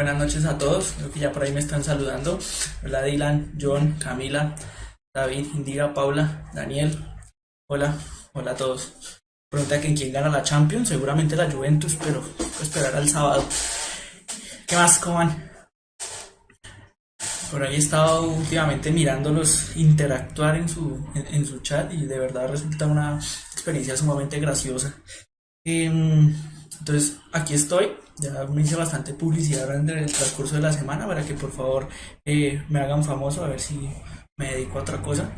Buenas noches a todos, creo que ya por ahí me están saludando. Hola Dylan, John, Camila, David, Indira, Paula, Daniel. Hola, hola a todos. Pregunta que en quién gana la Champions, seguramente la Juventus, pero toca esperar al sábado. ¿Qué más, cómo van? Por ahí he estado últimamente mirándolos interactuar en su chat y de verdad resulta una experiencia sumamente graciosa. Entonces aquí estoy, ya me hice bastante publicidad durante el transcurso de la semana para que por favor me hagan famoso, a ver si me dedico a otra cosa.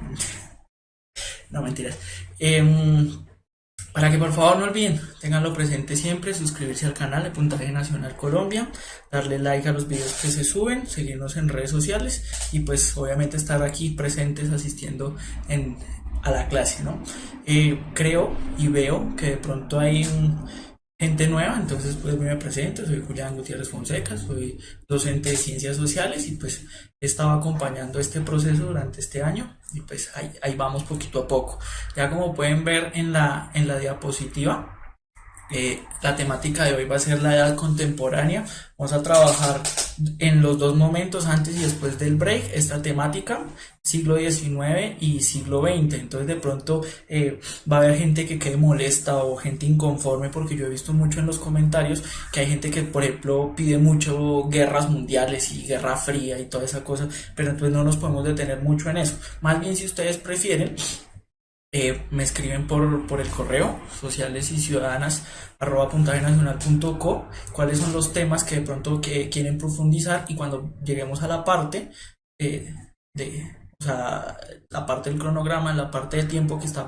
No, mentiras. Para que por favor no olviden, tenganlo presente siempre, suscribirse al canal de Puntaje Nacional Colombia, darle like a los videos que se suben, seguirnos en redes sociales y pues obviamente estar aquí presentes asistiendo a la clase, ¿no? Creo y veo que de pronto hay gente nueva, entonces pues me presento, soy Julián Gutiérrez Fonseca, soy docente de Ciencias Sociales y pues he estado acompañando este proceso durante este año y pues ahí vamos poquito a poco. Ya como pueden ver en la diapositiva, la temática de hoy va a ser la edad contemporánea. Vamos a trabajar en los dos momentos, antes y después del break, esta temática, siglo XIX y siglo XX. Entonces de pronto va a haber gente que quede molesta o gente inconforme, porque yo he visto mucho en los comentarios que hay gente que, por ejemplo, pide mucho guerras mundiales y guerra fría y toda esa cosa, pero entonces no nos podemos detener mucho en eso. Más bien, si ustedes prefieren, me escriben por el correo sociales y ciudadanas @puntajenacional.co cuáles son los temas que de pronto quieren profundizar, y cuando lleguemos a la parte o sea, la parte del cronograma, la parte de tiempo que está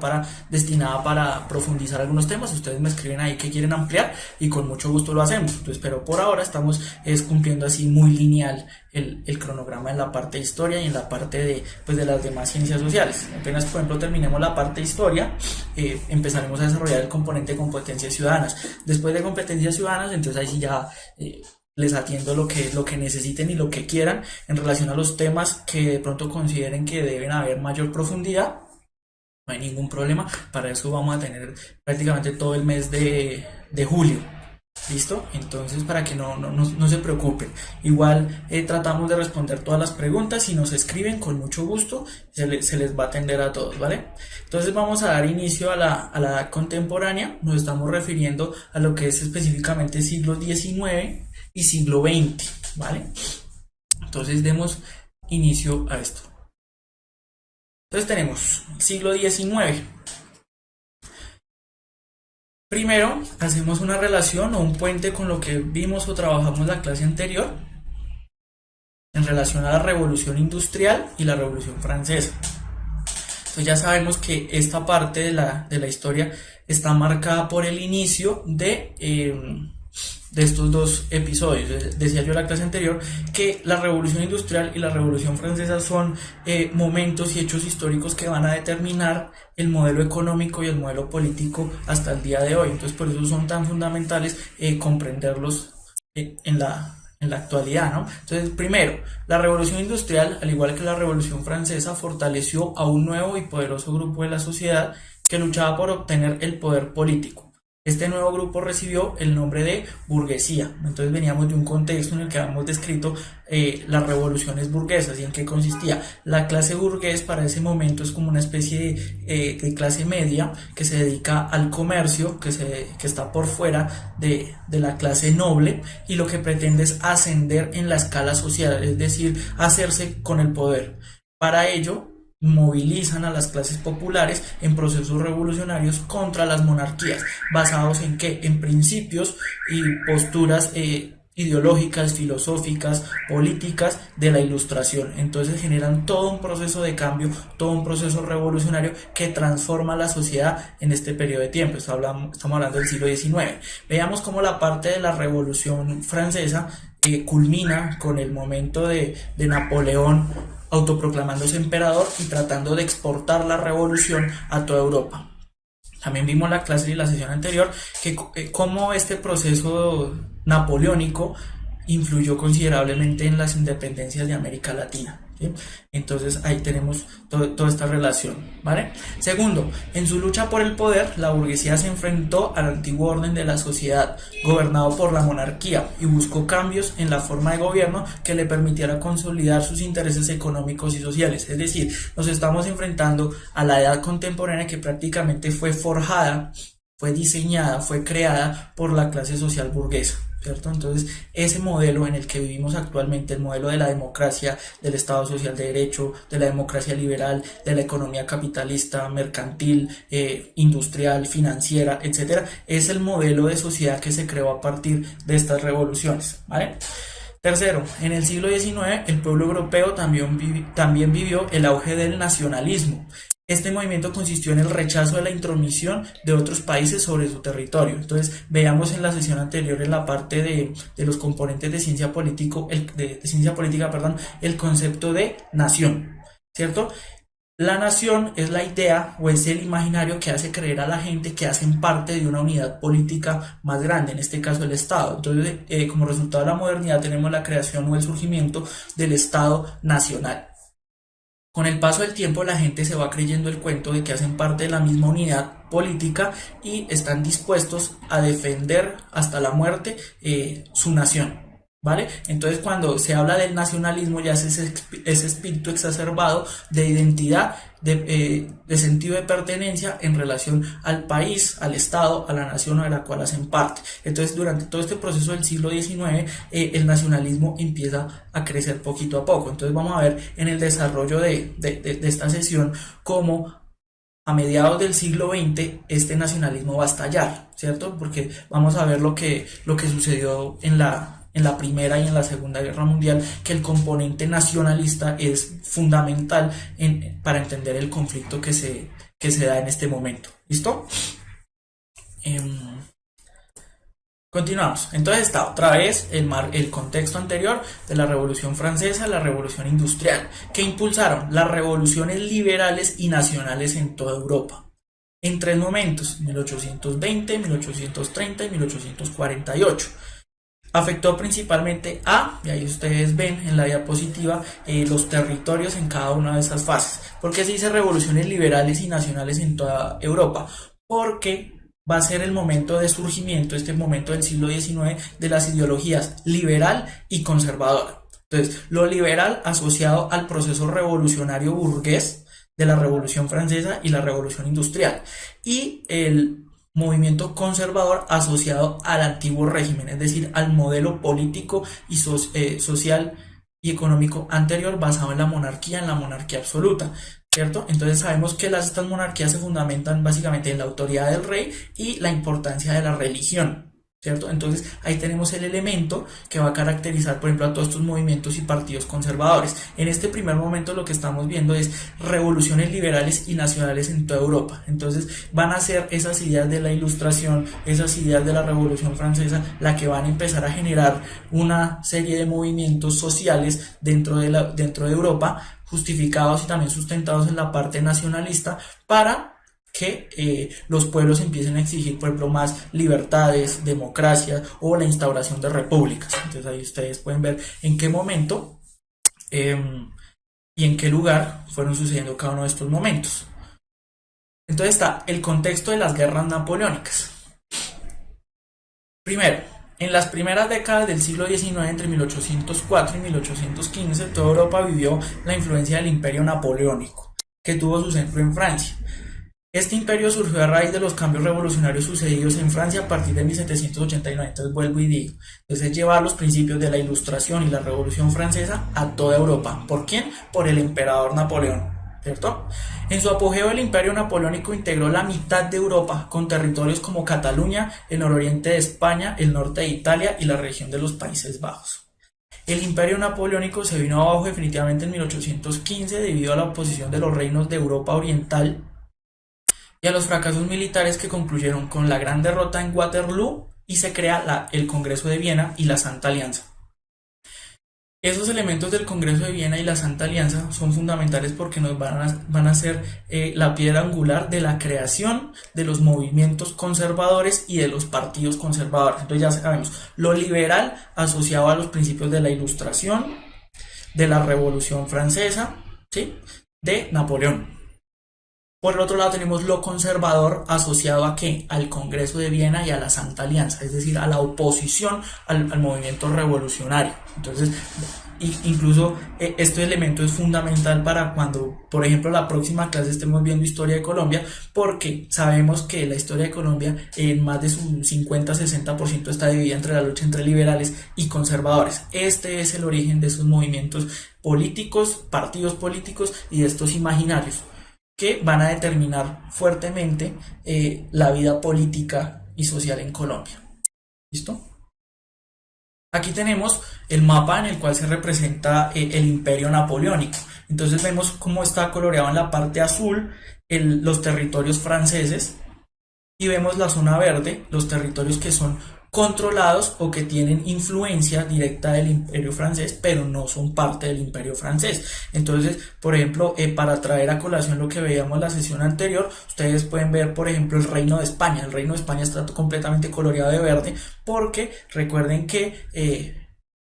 destinada para profundizar algunos temas, ustedes me escriben ahí que quieren ampliar y con mucho gusto lo hacemos. Entonces, pero por ahora estamos cumpliendo así muy lineal el cronograma en la parte de historia y en la parte de las demás ciencias sociales. Apenas, por ejemplo, terminemos la parte de historia, empezaremos a desarrollar el componente de competencias ciudadanas. Después de competencias ciudadanas, entonces ahí sí ya les atiendo lo que necesiten y lo que quieran en relación a los temas que de pronto consideren que deben haber mayor profundidad. No hay ningún problema, para eso vamos a tener prácticamente todo el mes de julio. ¿Listo? Entonces, para que no se preocupen. Igual tratamos de responder todas las preguntas. Si nos escriben, con mucho gusto se les va a atender a todos, ¿vale? Entonces vamos a dar inicio a la edad contemporánea. Nos estamos refiriendo a lo que es específicamente siglo XIX y siglo XX, ¿vale? Entonces demos inicio a esto. Entonces tenemos siglo XIX. Primero, hacemos una relación o un puente con lo que vimos o trabajamos la clase anterior en relación a la Revolución Industrial y la Revolución Francesa. Entonces ya sabemos que esta parte de la historia está marcada por el inicio de estos dos episodios. Decía yo en la clase anterior que la Revolución Industrial y la Revolución Francesa son momentos y hechos históricos que van a determinar el modelo económico y el modelo político hasta el día de hoy. Entonces por eso son tan fundamentales comprenderlos en la actualidad, ¿no? Entonces, primero, la Revolución Industrial, al igual que la Revolución Francesa, fortaleció a un nuevo y poderoso grupo de la sociedad que luchaba por obtener el poder político. Este nuevo grupo recibió el nombre de burguesía. Entonces veníamos de un contexto en el que habíamos descrito las revoluciones burguesas. ¿Y en qué consistía? La clase burgués para ese momento es como una especie de clase media que se dedica al comercio, que está por fuera de la clase noble, y lo que pretende es ascender en la escala social, es decir, hacerse con el poder. Para ello, movilizan a las clases populares en procesos revolucionarios contra las monarquías, basados en ¿qué? En principios y posturas ideológicas, filosóficas, políticas de la Ilustración. Entonces generan todo un proceso de cambio, todo un proceso revolucionario que transforma la sociedad en este periodo de tiempo. Estamos hablando del siglo XIX. Veamos cómo la parte de la Revolución Francesa culmina con el momento de Napoleón autoproclamándose emperador y tratando de exportar la revolución a toda Europa. También vimos en la clase y la sesión anterior que cómo este proceso napoleónico influyó considerablemente en las independencias de América Latina. ¿sí? Entonces ahí tenemos toda esta relación, ¿vale? Segundo, en su lucha por el poder, la burguesía se enfrentó al antiguo orden de la sociedad, gobernado por la monarquía, y buscó cambios en la forma de gobierno que le permitiera consolidar sus intereses económicos y sociales. Es decir, nos estamos enfrentando a la edad contemporánea que prácticamente fue forjada, fue diseñada, fue creada por la clase social burguesa, ¿cierto? Entonces, ese modelo en el que vivimos actualmente, el modelo de la democracia, del Estado social de derecho, de la democracia liberal, de la economía capitalista, mercantil, industrial, financiera, etcétera, es el modelo de sociedad que se creó a partir de estas revoluciones, ¿vale? Tercero, en el siglo XIX el pueblo europeo también vivió el auge del nacionalismo. Este movimiento consistió en el rechazo de la intromisión de otros países sobre su territorio. Entonces, veamos en la sesión anterior, en la parte de los componentes de ciencia política, el concepto de nación, ¿cierto? La nación es la idea o es el imaginario que hace creer a la gente que hacen parte de una unidad política más grande, en este caso el Estado. Entonces, como resultado de la modernidad tenemos la creación o el surgimiento del Estado nacional. Con el paso del tiempo la gente se va creyendo el cuento de que hacen parte de la misma unidad política y están dispuestos a defender hasta la muerte su nación, ¿vale? Entonces cuando se habla del nacionalismo ya es ese espíritu exacerbado de identidad, de sentido de pertenencia en relación al país, al Estado, a la nación de la cual hacen parte. Entonces durante todo este proceso del siglo XIX el nacionalismo empieza a crecer poquito a poco. Entonces vamos a ver en el desarrollo de esta sesión cómo a mediados del siglo XX este nacionalismo va a estallar, ¿cierto? Porque vamos a ver lo que sucedió en la Primera y en la Segunda Guerra Mundial, que el componente nacionalista es fundamental para entender el conflicto que se da en este momento. ¿Listo? Continuamos. Entonces está otra vez el contexto anterior de la Revolución Francesa, la Revolución Industrial, que impulsaron las revoluciones liberales y nacionales en toda Europa. En tres momentos, 1820, 1830 y 1848. Afectó principalmente y ahí ustedes ven en la diapositiva los territorios en cada una de esas fases. ¿Por qué se dice revoluciones liberales y nacionales en toda Europa? Porque va a ser el momento de surgimiento, este momento del siglo XIX, de las ideologías liberal y conservadora. Entonces, lo liberal asociado al proceso revolucionario burgués de la Revolución Francesa y la Revolución Industrial, y el movimiento conservador asociado al antiguo régimen, es decir, al modelo político y social y económico anterior basado en la monarquía absoluta, ¿cierto? Entonces sabemos que estas monarquías se fundamentan básicamente en la autoridad del rey y la importancia de la religión, ¿cierto? Entonces ahí tenemos el elemento que va a caracterizar, por ejemplo, a todos estos movimientos y partidos conservadores. En este primer momento lo que estamos viendo es revoluciones liberales y nacionales en toda Europa. Entonces van a ser esas ideas de la Ilustración, esas ideas de la Revolución Francesa, la que van a empezar a generar una serie de movimientos sociales dentro de Europa, justificados y también sustentados en la parte nacionalista, para que los pueblos empiecen a exigir, por ejemplo, más libertades, democracia o la instauración de repúblicas. Entonces ahí ustedes pueden ver en qué momento y en qué lugar fueron sucediendo cada uno de estos momentos. Entonces está el contexto de las guerras napoleónicas. Primero, en las primeras décadas del siglo XIX, entre 1804 y 1815, toda Europa vivió la influencia del Imperio Napoleónico, que tuvo su centro en Francia. Este imperio surgió a raíz de los cambios revolucionarios sucedidos en Francia a partir de 1789. Entonces vuelvo y digo, entonces llevar los principios de la Ilustración y la Revolución Francesa a toda Europa. ¿Por quién? Por el emperador Napoleón, ¿cierto? En su apogeo el imperio napoleónico integró la mitad de Europa, con territorios como Cataluña, el nororiente de España, el norte de Italia y la región de los Países Bajos. El imperio napoleónico se vino abajo definitivamente en 1815 debido a la oposición de los reinos de Europa Oriental y a los fracasos militares que concluyeron con la gran derrota en Waterloo, y se crea el Congreso de Viena y la Santa Alianza. Esos elementos del Congreso de Viena y la Santa Alianza son fundamentales porque nos van a ser la piedra angular de la creación de los movimientos conservadores y de los partidos conservadores. Entonces ya sabemos, lo liberal asociado a los principios de la Ilustración, de la Revolución Francesa, ¿sí? De Napoleón. Por el otro lado tenemos lo conservador asociado a ¿qué? Al Congreso de Viena y a la Santa Alianza, es decir, a la oposición al movimiento revolucionario. Entonces, incluso este elemento es fundamental para cuando, por ejemplo, la próxima clase estemos viendo historia de Colombia, porque sabemos que la historia de Colombia en más de su 50-60% está dividida entre la lucha entre liberales y conservadores. Este es el origen de esos movimientos políticos, partidos políticos y de estos imaginarios que van a determinar fuertemente la vida política y social en Colombia. ¿Listo? Aquí tenemos el mapa en el cual se representa el imperio napoleónico. Entonces vemos cómo está coloreado en la parte azul los territorios franceses y vemos la zona verde, los territorios que son controlados o que tienen influencia directa del imperio francés, pero no son parte del imperio francés. Entonces, por ejemplo, para traer a colación lo que veíamos en la sesión anterior, ustedes pueden ver, por ejemplo, el Reino de España. El Reino de España está completamente coloreado de verde porque recuerden que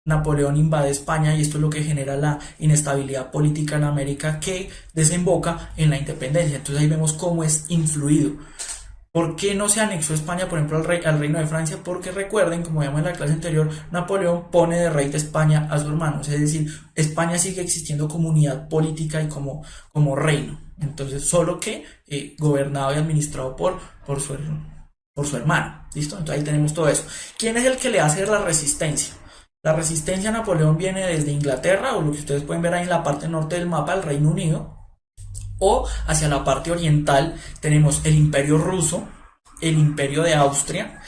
Napoleón invade España y esto es lo que genera la inestabilidad política en América que desemboca en la independencia. Entonces ahí vemos cómo es influido. ¿Por qué no se anexó España, por ejemplo, al Reino de Francia? Porque recuerden, como vimos en la clase anterior, Napoleón pone de rey de España a su hermano. Es decir, España sigue existiendo como unidad política y como reino. Entonces, solo que gobernado y administrado por su hermano. ¿Listo? Entonces ahí tenemos todo eso. ¿Quién es el que le hace la resistencia? La resistencia a Napoleón viene desde Inglaterra, o lo que ustedes pueden ver ahí en la parte norte del mapa, el Reino Unido. O hacia la parte oriental tenemos el imperio ruso, el imperio de Austria,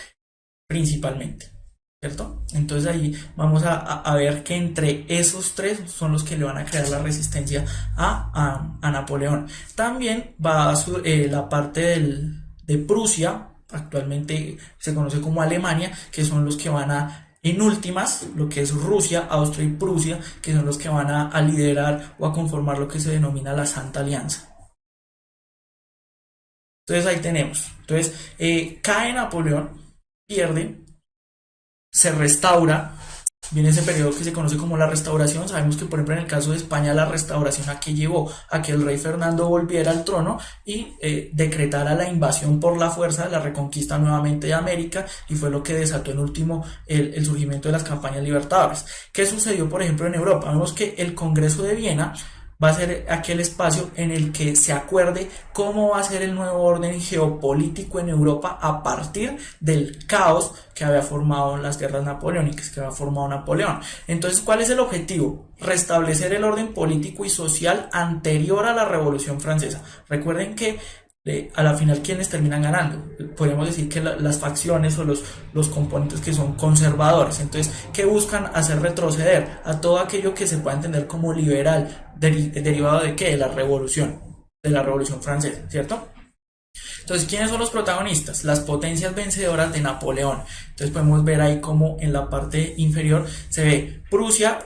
principalmente, ¿cierto? Entonces ahí vamos a ver que entre esos tres son los que le van a crear la resistencia a Napoleón. También va a la parte de Prusia, actualmente se conoce como Alemania, que son los que van en últimas, lo que es Rusia, Austria y Prusia, que son los que van a liderar o a conformar lo que se denomina la Santa Alianza. Entonces ahí tenemos. Entonces cae Napoleón, pierde, se restaura, viene ese periodo que se conoce como la restauración. Sabemos que por ejemplo en el caso de España la restauración a que llevó a que el rey Fernando volviera al trono y decretara la invasión por la fuerza, la reconquista nuevamente de América, y fue lo que desató en último el surgimiento de las campañas libertadoras. ¿Qué sucedió por ejemplo en Europa? Vemos que el Congreso de Viena va a ser aquel espacio en el que se acuerde cómo va a ser el nuevo orden geopolítico en Europa a partir del caos que había formado las guerras napoleónicas, que había formado Napoleón. Entonces, ¿cuál es el objetivo? Restablecer el orden político y social anterior a la Revolución Francesa. Recuerden que a la final, ¿quiénes terminan ganando? Podríamos decir que las facciones o los componentes que son conservadores. Entonces, ¿qué buscan hacer retroceder? A todo aquello que se pueda entender como liberal, derivado de ¿qué? De la revolución francesa, ¿cierto? Entonces, ¿quiénes son los protagonistas? Las potencias vencedoras de Napoleón. Entonces podemos ver ahí como en la parte inferior se ve Prusia,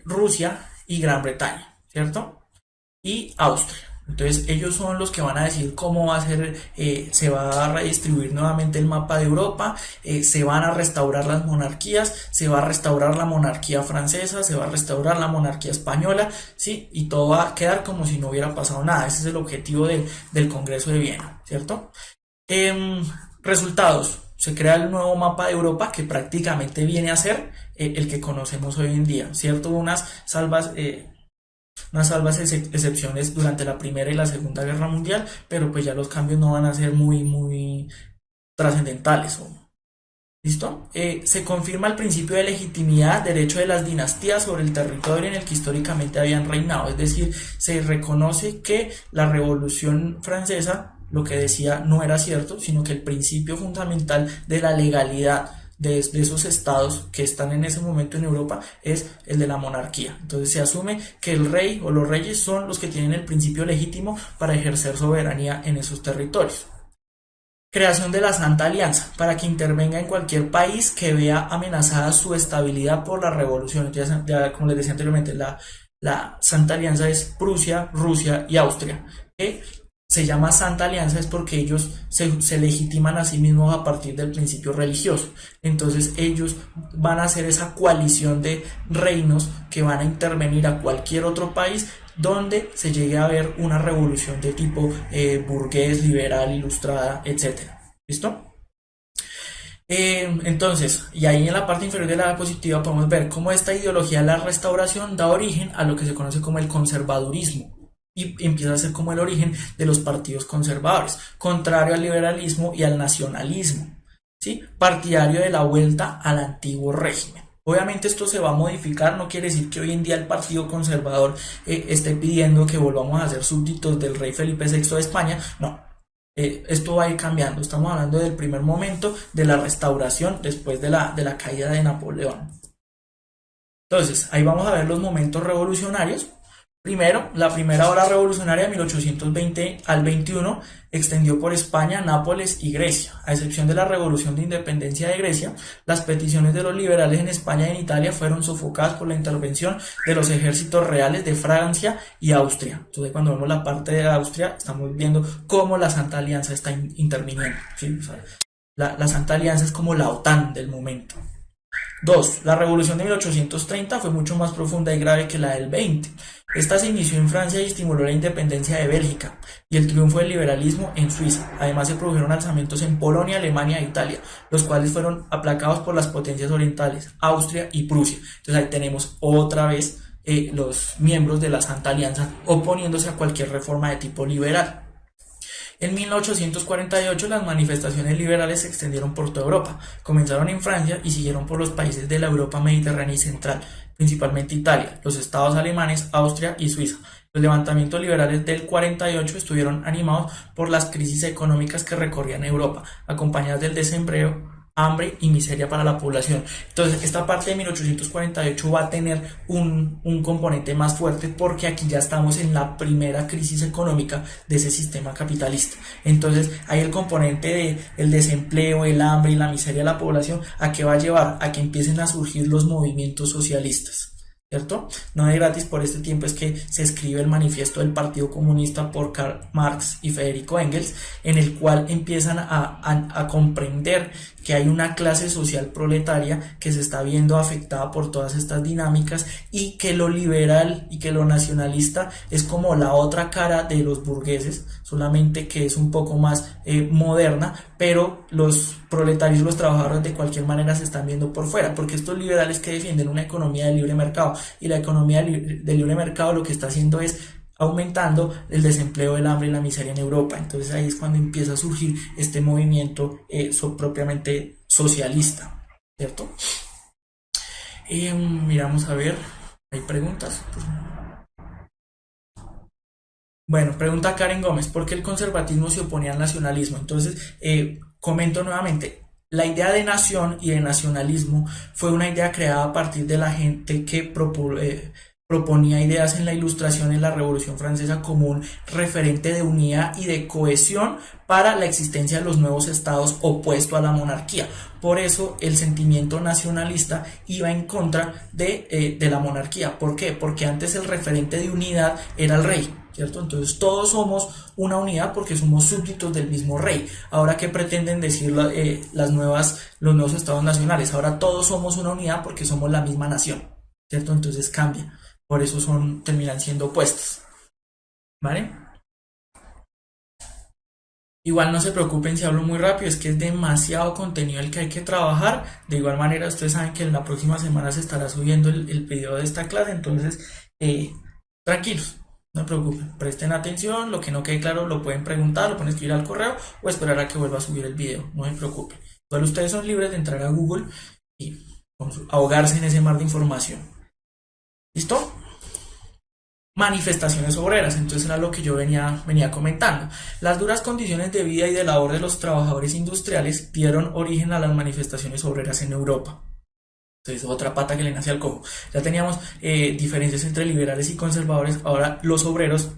Rusia y Gran Bretaña, ¿cierto? Y Austria. Entonces ellos son los que van a decir cómo va a ser, se va a redistribuir nuevamente el mapa de Europa, se van a restaurar las monarquías, se va a restaurar la monarquía francesa, se va a restaurar la monarquía española, ¿sí? Y todo va a quedar como si no hubiera pasado nada. Ese es el objetivo del Congreso de Viena, ¿cierto? Resultados. Se crea el nuevo mapa de Europa que prácticamente viene a ser el que conocemos hoy en día, ¿cierto? Unas salvas excepciones durante la Primera y la Segunda Guerra Mundial, pero pues ya los cambios no van a ser muy trascendentales. ¿Listo? Se confirma el principio de legitimidad, derecho de las dinastías sobre el territorio en el que históricamente habían reinado, es decir, se reconoce que la Revolución Francesa lo que decía no era cierto, sino que el principio fundamental de la legalidad de esos estados que están en ese momento en Europa es el de la monarquía. Entonces se asume que el rey o los reyes son los que tienen el principio legítimo para ejercer soberanía en esos territorios. Creación de la Santa Alianza para que intervenga en cualquier país que vea amenazada su estabilidad por la revolución. Ya como les decía anteriormente, la Santa Alianza es Prusia, Rusia y Austria, que se llama Santa Alianza es porque ellos se legitiman a sí mismos a partir del principio religioso. Entonces ellos van a hacer esa coalición de reinos que van a intervenir a cualquier otro país donde se llegue a ver una revolución de tipo burgués, liberal, ilustrada, etcétera. ¿Listo? Entonces, y ahí en la parte inferior de la diapositiva podemos ver cómo esta ideología de la restauración da origen a lo que se conoce como el conservadurismo y empieza a ser como el origen de los partidos conservadores, contrario al liberalismo y al nacionalismo, ¿sí? Partidario de la vuelta al antiguo régimen. Obviamente esto se va a modificar, no quiere decir que hoy en día el Partido Conservador esté pidiendo que volvamos a ser súbditos del rey Felipe VI de España, no. Esto va a ir cambiando, estamos hablando del primer momento de la restauración después de la caída de Napoleón. Entonces, ahí vamos a ver los momentos revolucionarios. Primero, la primera ola revolucionaria de 1820 al 21 extendió por España, Nápoles y Grecia. A excepción de la revolución de independencia de Grecia, las peticiones de los liberales en España y en Italia fueron sofocadas por la intervención de los ejércitos reales de Francia y Austria. Entonces, cuando vemos la parte de Austria, estamos viendo cómo la Santa Alianza está interviniendo, ¿sí? O sea, la Santa Alianza es como la OTAN del momento. 2. La revolución de 1830 fue mucho más profunda y grave que la del 20. Esta se inició en Francia y estimuló la independencia de Bélgica y el triunfo del liberalismo en Suiza. Además se produjeron alzamientos en Polonia, Alemania e Italia, los cuales fueron aplacados por las potencias orientales, Austria y Prusia. Entonces ahí tenemos otra vez los miembros de la Santa Alianza oponiéndose a cualquier reforma de tipo liberal. En 1848 las manifestaciones liberales se extendieron por toda Europa, comenzaron en Francia y siguieron por los países de la Europa mediterránea y central, principalmente Italia, los estados alemanes, Austria y Suiza. Los levantamientos liberales del 48 estuvieron animados por las crisis económicas que recorrían Europa, acompañadas del desempleo, hambre y miseria para la población. Entonces esta parte de 1848 va a tener un componente más fuerte porque aquí ya estamos en la primera crisis económica de ese sistema capitalista. Entonces hay el componente de el desempleo, el hambre y la miseria de la población, ¿a qué va a llevar? A que empiecen a surgir los movimientos socialistas, ¿cierto? No de gratis por este tiempo es que se escribe el manifiesto del Partido Comunista por Karl Marx y Federico Engels, en el cual empiezan a comprender que hay una clase social proletaria que se está viendo afectada por todas estas dinámicas y que lo liberal y que lo nacionalista es como la otra cara de los burgueses, solamente que es un poco más moderna, pero los proletarios y los trabajadores de cualquier manera se están viendo por fuera, porque estos liberales que defienden una economía de libre mercado y la economía de libre mercado lo que está haciendo es aumentando el desempleo, el hambre y la miseria en Europa. Entonces ahí es cuando empieza a surgir este movimiento propiamente socialista, ¿cierto? Miramos a ver, hay preguntas. Bueno, pregunta Karen Gómez, ¿por qué el conservatismo se oponía al nacionalismo? Entonces, comento nuevamente, la idea de nación y de nacionalismo fue una idea creada a partir de la gente que proponía ideas en la Ilustración, en la Revolución Francesa, como un referente de unidad y de cohesión para la existencia de los nuevos estados opuesto a la monarquía. Por eso el sentimiento nacionalista iba en contra de la monarquía. ¿Por qué? Porque antes el referente de unidad era el rey, ¿cierto? Entonces todos somos una unidad porque somos súbditos del mismo rey. Ahora, ¿qué pretenden decir los nuevos estados nacionales? Ahora todos somos una unidad porque somos la misma nación, ¿cierto? Entonces cambia. Por eso terminan siendo opuestas, ¿vale? Igual no se preocupen si hablo muy rápido, es que es demasiado contenido el que hay que trabajar. De igual manera, ustedes saben que en la próxima semana se estará subiendo el video de esta clase, entonces tranquilos, no se preocupen, presten atención, lo que no quede claro lo pueden preguntar, lo pueden escribir al correo o esperar a que vuelva a subir el video, no se preocupen. Igual ustedes son libres de entrar a Google y ahogarse en ese mar de información. ¿Listo? Manifestaciones obreras, entonces era lo que yo venía comentando. Las duras condiciones de vida y de labor de los trabajadores industriales dieron origen a las manifestaciones obreras en Europa. Entonces otra pata que le nace al cojo. Ya teníamos diferencias entre liberales y conservadores, ahora los obreros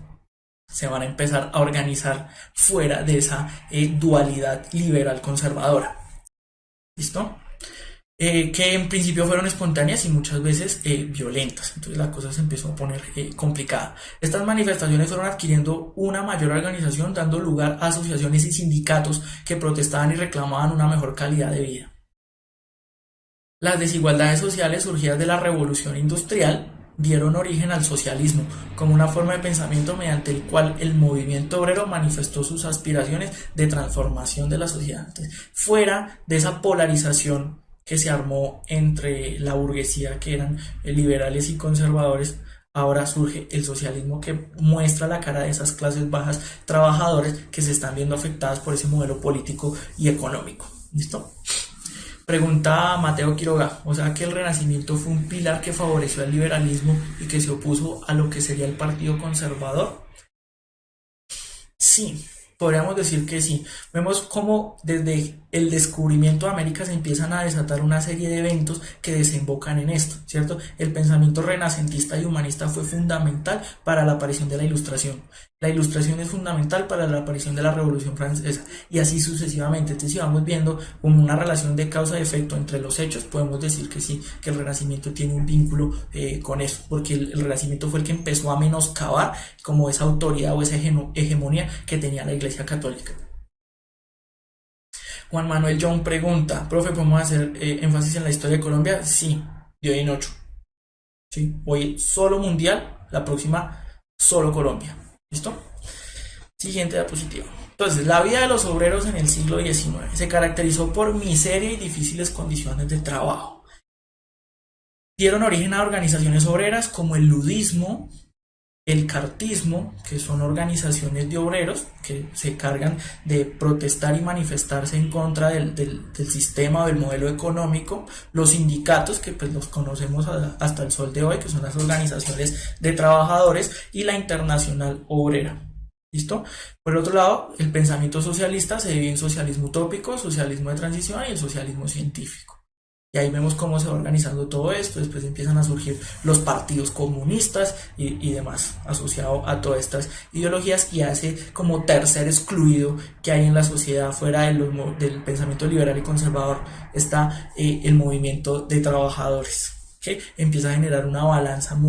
se van a empezar a organizar fuera de esa dualidad liberal-conservadora. ¿Listo? que en principio fueron espontáneas y muchas veces violentas. Entonces la cosa se empezó a poner complicada. Estas manifestaciones fueron adquiriendo una mayor organización, dando lugar a asociaciones y sindicatos que protestaban y reclamaban una mejor calidad de vida. Las desigualdades sociales surgidas de la revolución industrial dieron origen al socialismo como una forma de pensamiento mediante el cual el movimiento obrero manifestó sus aspiraciones de transformación de la sociedad. Entonces, fuera de esa polarización que se armó entre la burguesía, que eran liberales y conservadores, ahora surge el socialismo, que muestra la cara de esas clases bajas trabajadores que se están viendo afectadas por ese modelo político y económico. ¿Listo? Pregunta Mateo Quiroga, o sea que el Renacimiento fue un pilar que favoreció al liberalismo y que se opuso a lo que sería el Partido Conservador. Sí, podríamos decir que sí. Vemos cómo desde el descubrimiento de América se empiezan a desatar una serie de eventos que desembocan en esto, ¿cierto? El pensamiento renacentista y humanista fue fundamental para la aparición de la Ilustración. La Ilustración es fundamental para la aparición de la Revolución Francesa y así sucesivamente. Entonces, si vamos viendo como una relación de causa y efecto entre los hechos, podemos decir que sí, que el Renacimiento tiene un vínculo con eso, porque el Renacimiento fue el que empezó a menoscabar como esa autoridad o esa hegemonía que tenía la Iglesia Católica. Juan Manuel John pregunta, profe, ¿podemos hacer énfasis en la historia de Colombia? Sí, de hoy en 8. ¿Sí? Hoy solo mundial, la próxima solo Colombia. ¿Listo? Siguiente diapositiva. Entonces, la vida de los obreros en el siglo XIX se caracterizó por miseria y difíciles condiciones de trabajo. Dieron origen a organizaciones obreras como el ludismo, el cartismo, que son organizaciones de obreros que se cargan de protestar y manifestarse en contra del sistema o del modelo económico, los sindicatos, que pues los conocemos hasta el sol de hoy, que son las organizaciones de trabajadores, y la Internacional Obrera. ¿Listo? Por el otro lado, el pensamiento socialista se divide en socialismo utópico, socialismo de transición y el socialismo científico. Y ahí vemos cómo se va organizando todo esto. Después empiezan a surgir los partidos comunistas y demás asociado a todas estas ideologías, y hace como tercer excluido que hay en la sociedad fuera del pensamiento liberal y conservador está el movimiento de trabajadores, que empieza a generar una balanza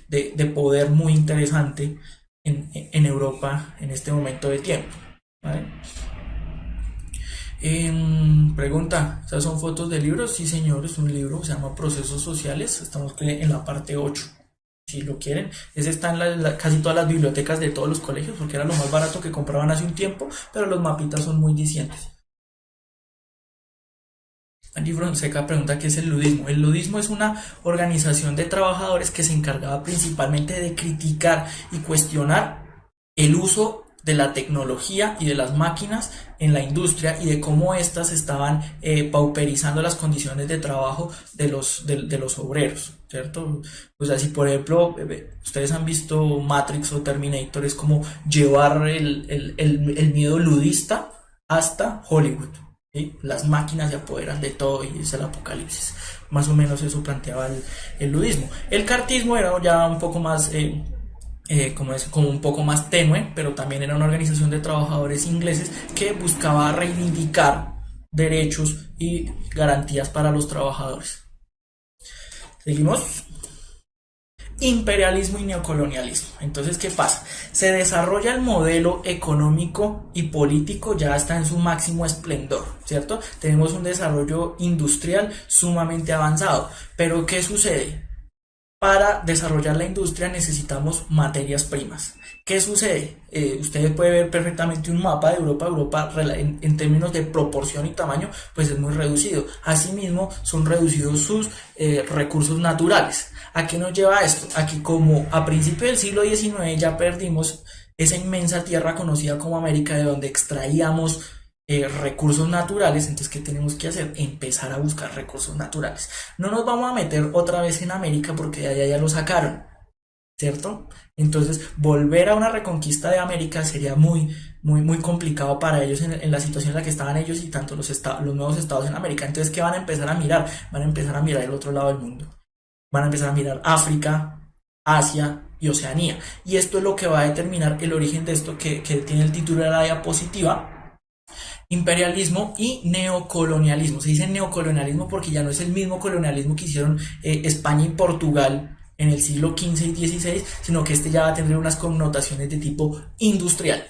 de poder muy interesante en Europa en este momento de tiempo, ¿vale? Pregunta, ¿esas son fotos de libros? Sí, señor, es un libro, se llama Procesos Sociales, estamos en la parte 8, si lo quieren. Ese está en casi todas las bibliotecas de todos los colegios, porque era lo más barato que compraban hace un tiempo, pero los mapitas son muy dicientes. Andy Fonseca pregunta qué es el ludismo. El ludismo es una organización de trabajadores que se encargaba principalmente de criticar y cuestionar el uso de la tecnología y de las máquinas en la industria y de cómo éstas estaban pauperizando las condiciones de trabajo de los obreros, ¿cierto? O sea, si por ejemplo ustedes han visto Matrix o Terminator, es como llevar el miedo ludista hasta Hollywood, ¿sí? Las máquinas se apoderan de todo y es el apocalipsis. Más o menos eso planteaba el ludismo. El cartismo era ya un poco más... como un poco más tenue, pero también era una organización de trabajadores ingleses que buscaba reivindicar derechos y garantías para los trabajadores. Seguimos. Imperialismo y neocolonialismo. Entonces, ¿qué pasa? Se desarrolla el modelo económico y político, ya está en su máximo esplendor, ¿cierto? Tenemos un desarrollo industrial sumamente avanzado, pero ¿qué sucede? Para desarrollar la industria necesitamos materias primas. ¿Qué sucede? Ustedes pueden ver perfectamente un mapa de Europa. Europa en términos de proporción y tamaño pues es muy reducido. Asimismo son reducidos sus recursos naturales. ¿A qué nos lleva esto? A que como a principios del siglo XIX ya perdimos esa inmensa tierra conocida como América, de donde extraíamos recursos naturales. Entonces, ¿qué tenemos que hacer? Empezar a buscar recursos naturales. No nos vamos a meter otra vez en América porque de allá ya lo sacaron, ¿cierto? Entonces, volver a una reconquista de América sería muy complicado para ellos en la situación en la que estaban ellos y tanto los nuevos estados en América. Entonces, ¿qué van a empezar a mirar? Van a empezar a mirar el otro lado del mundo. Van a empezar a mirar África, Asia y Oceanía. Y esto es lo que va a determinar el origen de esto que tiene el título de la diapositiva, Imperialismo y neocolonialismo. Se dice neocolonialismo porque ya no es el mismo colonialismo que hicieron España y Portugal en el siglo XV y XVI, sino que este ya va a tener unas connotaciones de tipo industrial.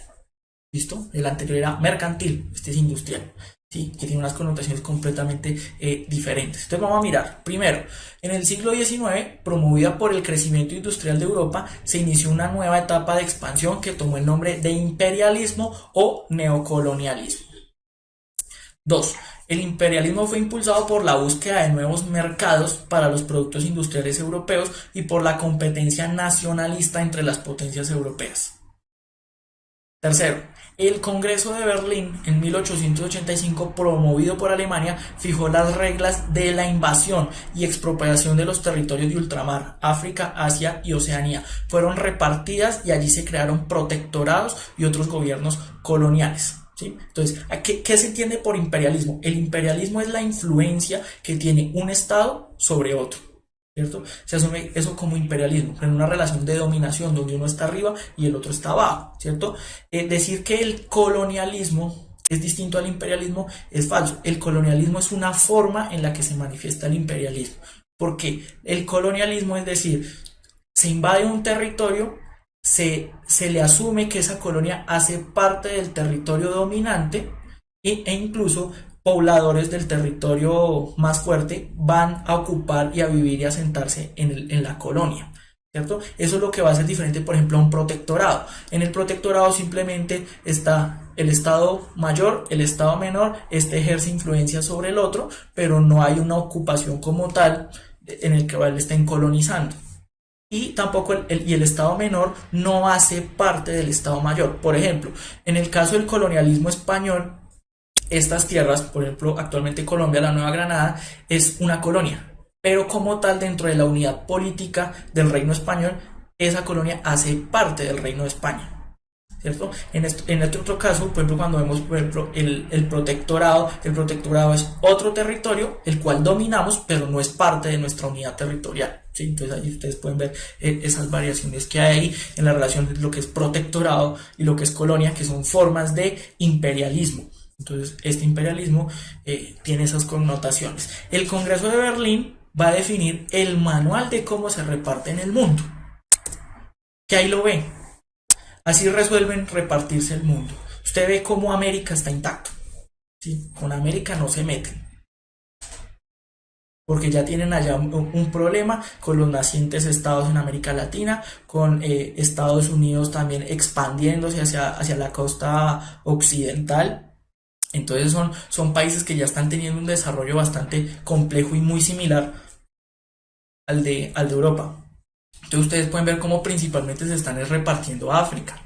¿Listo? El anterior era mercantil, este es industrial. ¿Sí? Que tiene unas connotaciones completamente diferentes. Entonces vamos a mirar. Primero, en el siglo XIX, promovida por el crecimiento industrial de Europa, se inició una nueva etapa de expansión que tomó el nombre de imperialismo o neocolonialismo. 2. El imperialismo fue impulsado por la búsqueda de nuevos mercados para los productos industriales europeos y por la competencia nacionalista entre las potencias europeas. Tercero, el Congreso de Berlín en 1885, promovido por Alemania, fijó las reglas de la invasión y expropiación de los territorios de ultramar, África, Asia y Oceanía. Fueron repartidas y allí se crearon protectorados y otros gobiernos coloniales. ¿Sí? Entonces, ¿qué se entiende por imperialismo? El imperialismo es la influencia que tiene un Estado sobre otro, ¿cierto? Se asume eso como imperialismo, en una relación de dominación donde uno está arriba y el otro está abajo, ¿cierto? Decir que el colonialismo es distinto al imperialismo es falso. El colonialismo es una forma en la que se manifiesta el imperialismo. Porque el colonialismo es decir, se invade un territorio, se le asume que esa colonia hace parte del territorio dominante e incluso pobladores del territorio más fuerte van a ocupar y a vivir y a sentarse en la colonia, ¿cierto? Eso es lo que va a ser diferente, por ejemplo, a un protectorado. En el protectorado simplemente está el Estado mayor, el Estado menor, este ejerce influencia sobre el otro, pero no hay una ocupación como tal en el que le estén colonizando. Y tampoco el Estado menor no hace parte del Estado mayor. Por ejemplo, en el caso del colonialismo español, estas tierras, por ejemplo, actualmente Colombia, la Nueva Granada, es una colonia, pero como tal dentro de la unidad política del Reino Español, esa colonia hace parte del Reino de España. ¿Cierto? En este otro caso, por ejemplo, cuando vemos por ejemplo, el protectorado es otro territorio, el cual dominamos, pero no es parte de nuestra unidad territorial. ¿Sí? Entonces ahí ustedes pueden ver esas variaciones que hay ahí en la relación de lo que es protectorado y lo que es colonia, que son formas de imperialismo. Entonces este imperialismo tiene esas connotaciones. El Congreso de Berlín va a definir el manual de cómo se reparte en el mundo. Que ahí lo ven. Así resuelven repartirse el mundo. Usted ve cómo América está intacto. ¿Sí? Con América no se meten. Porque ya tienen allá un problema con los nacientes estados en América Latina, con Estados Unidos también expandiéndose hacia la costa occidental. Entonces son países que ya están teniendo un desarrollo bastante complejo y muy similar al de Europa. Entonces ustedes pueden ver cómo principalmente se están repartiendo África.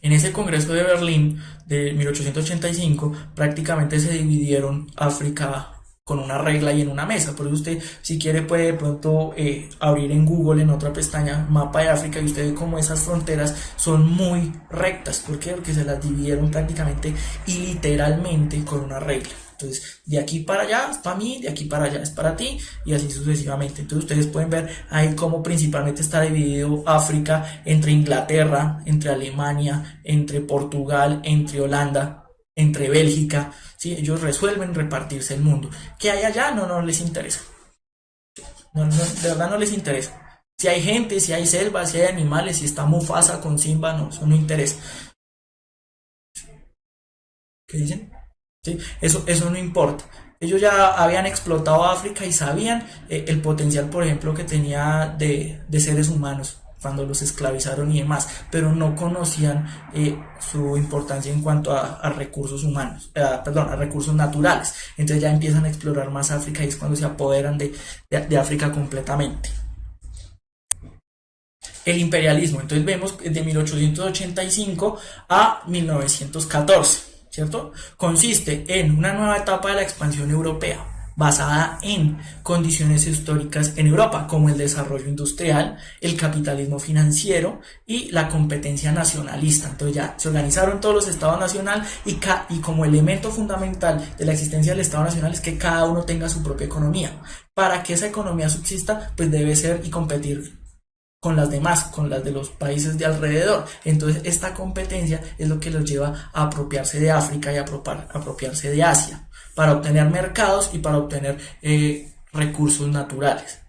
En ese Congreso de Berlín de 1885 prácticamente se dividieron África con una regla y en una mesa. Por eso usted, si quiere, puede de pronto abrir en Google, en otra pestaña, mapa de África, y usted ve cómo esas fronteras son muy rectas. ¿Por qué? Porque se las dividieron prácticamente y literalmente con una regla. Entonces, de aquí para allá es para mí, de aquí para allá es para ti, y así sucesivamente. Entonces, ustedes pueden ver ahí cómo principalmente está dividido África entre Inglaterra, entre Alemania, entre Portugal, entre Holanda, entre Bélgica. ¿Sí? Ellos resuelven repartirse el mundo. ¿Qué hay allá? No les interesa. De verdad no les interesa. Si hay gente, si hay selva, si hay animales, si está Mufasa con Simba, no, eso no interesa. ¿Qué dicen? ¿Sí? Eso no importa. Ellos ya habían explotado África y sabían el potencial, por ejemplo, que tenía de seres humanos cuando los esclavizaron y demás, pero no conocían su importancia en cuanto a recursos humanos, a recursos naturales. Entonces ya empiezan a explorar más África y es cuando se apoderan de África completamente. El imperialismo, entonces vemos de 1885 a 1914. ¿Cierto? Consiste en una nueva etapa de la expansión europea basada en condiciones históricas en Europa, como el desarrollo industrial, el capitalismo financiero y la competencia nacionalista. Entonces ya se organizaron todos los estados nacionales y como elemento fundamental de la existencia del estado nacional es que cada uno tenga su propia economía. Para que esa economía subsista, pues debe ser y competir con las demás, con las de los países de alrededor. Entonces esta competencia es lo que los lleva a apropiarse de África y a apropiarse de Asia, para obtener mercados y para obtener recursos naturales.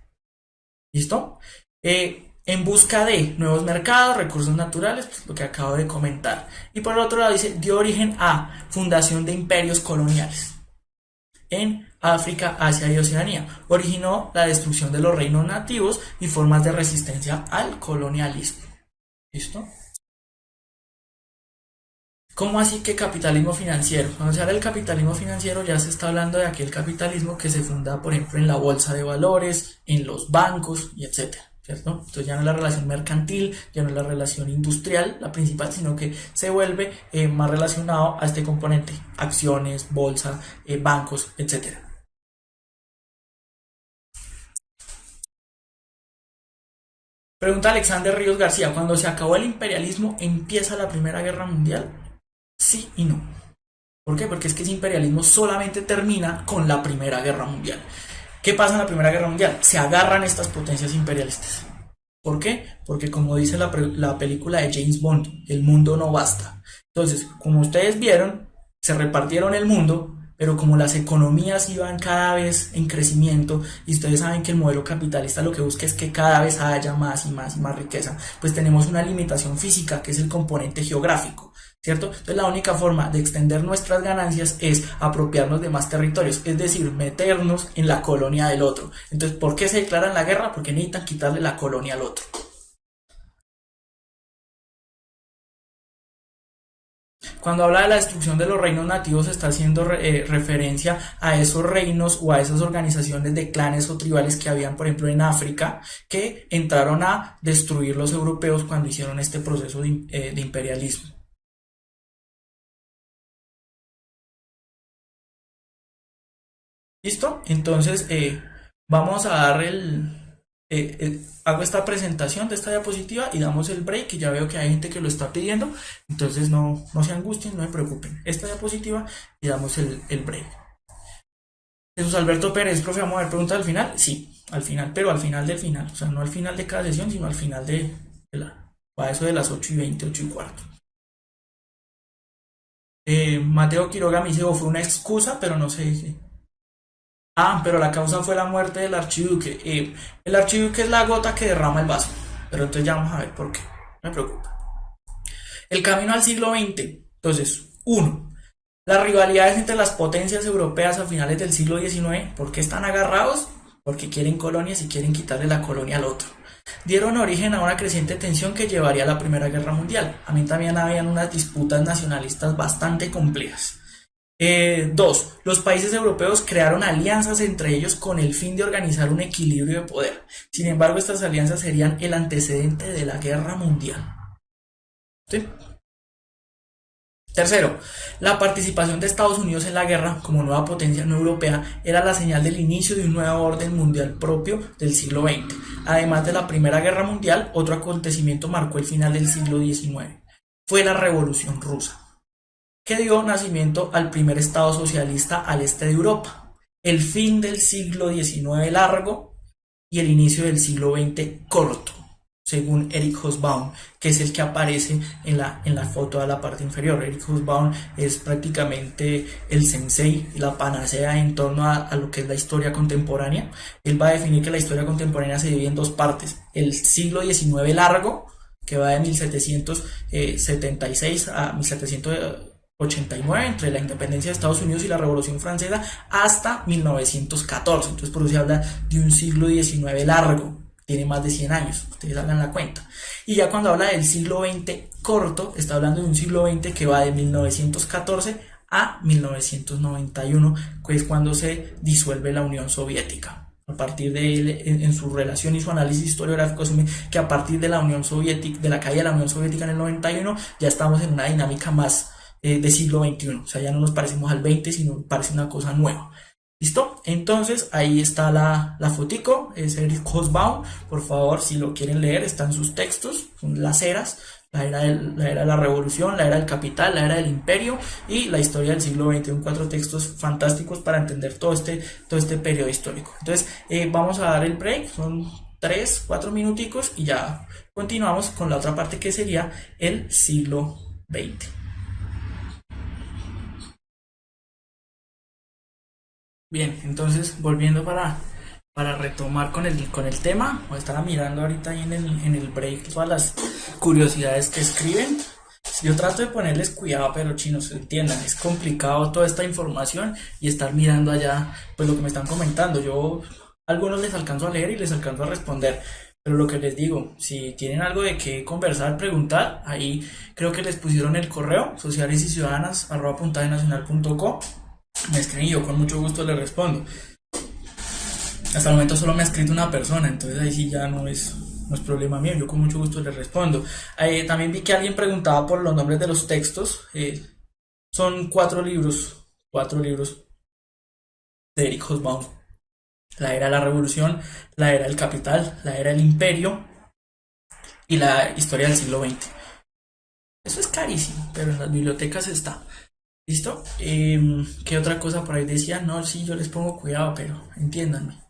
¿Listo? En busca de nuevos mercados, recursos naturales, pues lo que acabo de comentar. Y por el otro lado dice, dio origen a fundación de imperios coloniales en África, Asia y Oceanía. Originó la destrucción de los reinos nativos y formas de resistencia al colonialismo. ¿Listo? ¿Cómo así que capitalismo financiero? Cuando se habla del capitalismo financiero ya se está hablando de aquel capitalismo que se funda, por ejemplo, en la bolsa de valores, en los bancos y etcétera, ¿cierto? Entonces ya no es la relación mercantil, ya no es la relación industrial la principal, sino que se vuelve más relacionado a este componente, acciones, bolsa, bancos, etcétera. Pregunta Alexander Ríos García, ¿cuando se acabó el imperialismo empieza la Primera Guerra Mundial? Sí y no. ¿Por qué? Porque es que ese imperialismo solamente termina con la Primera Guerra Mundial. ¿Qué pasa en la Primera Guerra Mundial? Se agarran estas potencias imperialistas. ¿Por qué? Porque como dice la película de James Bond, el mundo no basta. Entonces, como ustedes vieron, se repartieron el mundo, pero como las economías iban cada vez en crecimiento, y ustedes saben que el modelo capitalista lo que busca es que cada vez haya más y más y más riqueza, pues tenemos una limitación física que es el componente geográfico, ¿cierto? Entonces la única forma de extender nuestras ganancias es apropiarnos de más territorios, es decir, meternos en la colonia del otro. Entonces, ¿por qué se declaran la guerra? Porque necesitan quitarle la colonia al otro. Cuando habla de la destrucción de los reinos nativos, está haciendo referencia a esos reinos o a esas organizaciones de clanes o tribales que habían, por ejemplo, en África, que entraron a destruir los europeos cuando hicieron este proceso de imperialismo. ¿Listo? Entonces, vamos a dar hago esta presentación de esta diapositiva y damos el break, que ya veo que hay gente que lo está pidiendo, entonces no se angustien, no se preocupen. Esta diapositiva y damos el break. Jesús Alberto Pérez, profe, vamos a ver preguntas al final. Sí, al final, pero al final del final, o sea, no al final de cada sesión, sino al final para eso de las 8:20, 8:15. Mateo Quiroga me dice, fue una excusa, pero no sé. Ah, pero la causa fue la muerte del archiduque. El archiduque es la gota que derrama el vaso. Pero entonces ya vamos a ver por qué. No me preocupa. El camino al siglo XX. Entonces, 1. Las rivalidades entre las potencias europeas a finales del siglo XIX. ¿Por qué están agarrados? Porque quieren colonias y quieren quitarle la colonia al otro. Dieron origen a una creciente tensión que llevaría a la Primera Guerra Mundial. A mí también habían unas disputas nacionalistas bastante complejas. 2. Los países europeos crearon alianzas entre ellos con el fin de organizar un equilibrio de poder. Sin embargo, estas alianzas serían el antecedente de la guerra mundial. ¿Sí? Tercero, la participación de Estados Unidos en la guerra como nueva potencia no europea era la señal del inicio de un nuevo orden mundial propio del siglo XX. Además de la Primera Guerra Mundial, otro acontecimiento marcó el final del siglo XIX. Fue la Revolución Rusa, que dio nacimiento al primer estado socialista al este de Europa, el fin del siglo XIX largo y el inicio del siglo XX corto, según Eric Hobsbawm, que es el que aparece en la foto de la parte inferior. Eric Hobsbawm es prácticamente el sensei, la panacea en torno a lo que es la historia contemporánea. Él va a definir que la historia contemporánea se divide en dos partes: el siglo XIX largo, que va de 1776 a 1789, entre la independencia de Estados Unidos y la Revolución Francesa, hasta 1914. Entonces por eso se habla de un siglo XIX largo, tiene más de 100 años, ustedes hagan la cuenta. Y ya cuando habla del siglo XX corto, está hablando de un siglo XX que va de 1914 a 1991, que es cuando se disuelve la Unión Soviética. A partir de él, en su relación y su análisis historiográfico, asume que a partir de la Unión Soviética, de la caída de la Unión Soviética en el 91, ya estamos en una dinámica más de siglo XXI, o sea, ya no nos parecemos al 20, sino parece una cosa nueva. ¿Listo? Entonces ahí está la fotico, es Eric Hobsbawm. Por favor, si lo quieren leer, están sus textos, son las eras: la era de la revolución, la era del capital, la era del imperio y la historia del siglo XX. Son 4 textos fantásticos para entender todo este periodo histórico. Entonces vamos a dar el break, son 3, 4 minuticos y ya continuamos con la otra parte que sería el siglo XX. Bien, entonces volviendo para retomar con el tema, o estaba mirando ahorita ahí en el break todas las curiosidades que escriben. Yo trato de ponerles cuidado, pero chinos, entiendan, es complicado toda esta información y estar mirando allá, pues lo que me están comentando. Yo algunos les alcanzo a leer y les alcanzo a responder, pero lo que les digo, si tienen algo de qué conversar, preguntar, ahí creo que les pusieron el correo sociales y ciudadanas @puntadenacional.co, me escriben y yo con mucho gusto les respondo. Hasta el momento solo me ha escrito una persona, entonces ahí sí ya no es problema mío, yo con mucho gusto le respondo. También vi que alguien preguntaba por los nombres de los textos. Son cuatro libros de Eric Hobsbawm. La era de la revolución, la era del capital, la era del imperio y la historia del siglo XX. Eso es carísimo, pero en las bibliotecas está. ¿Listo? ¿Qué otra cosa por ahí decía? No, sí, yo les pongo cuidado, pero entiéndanme.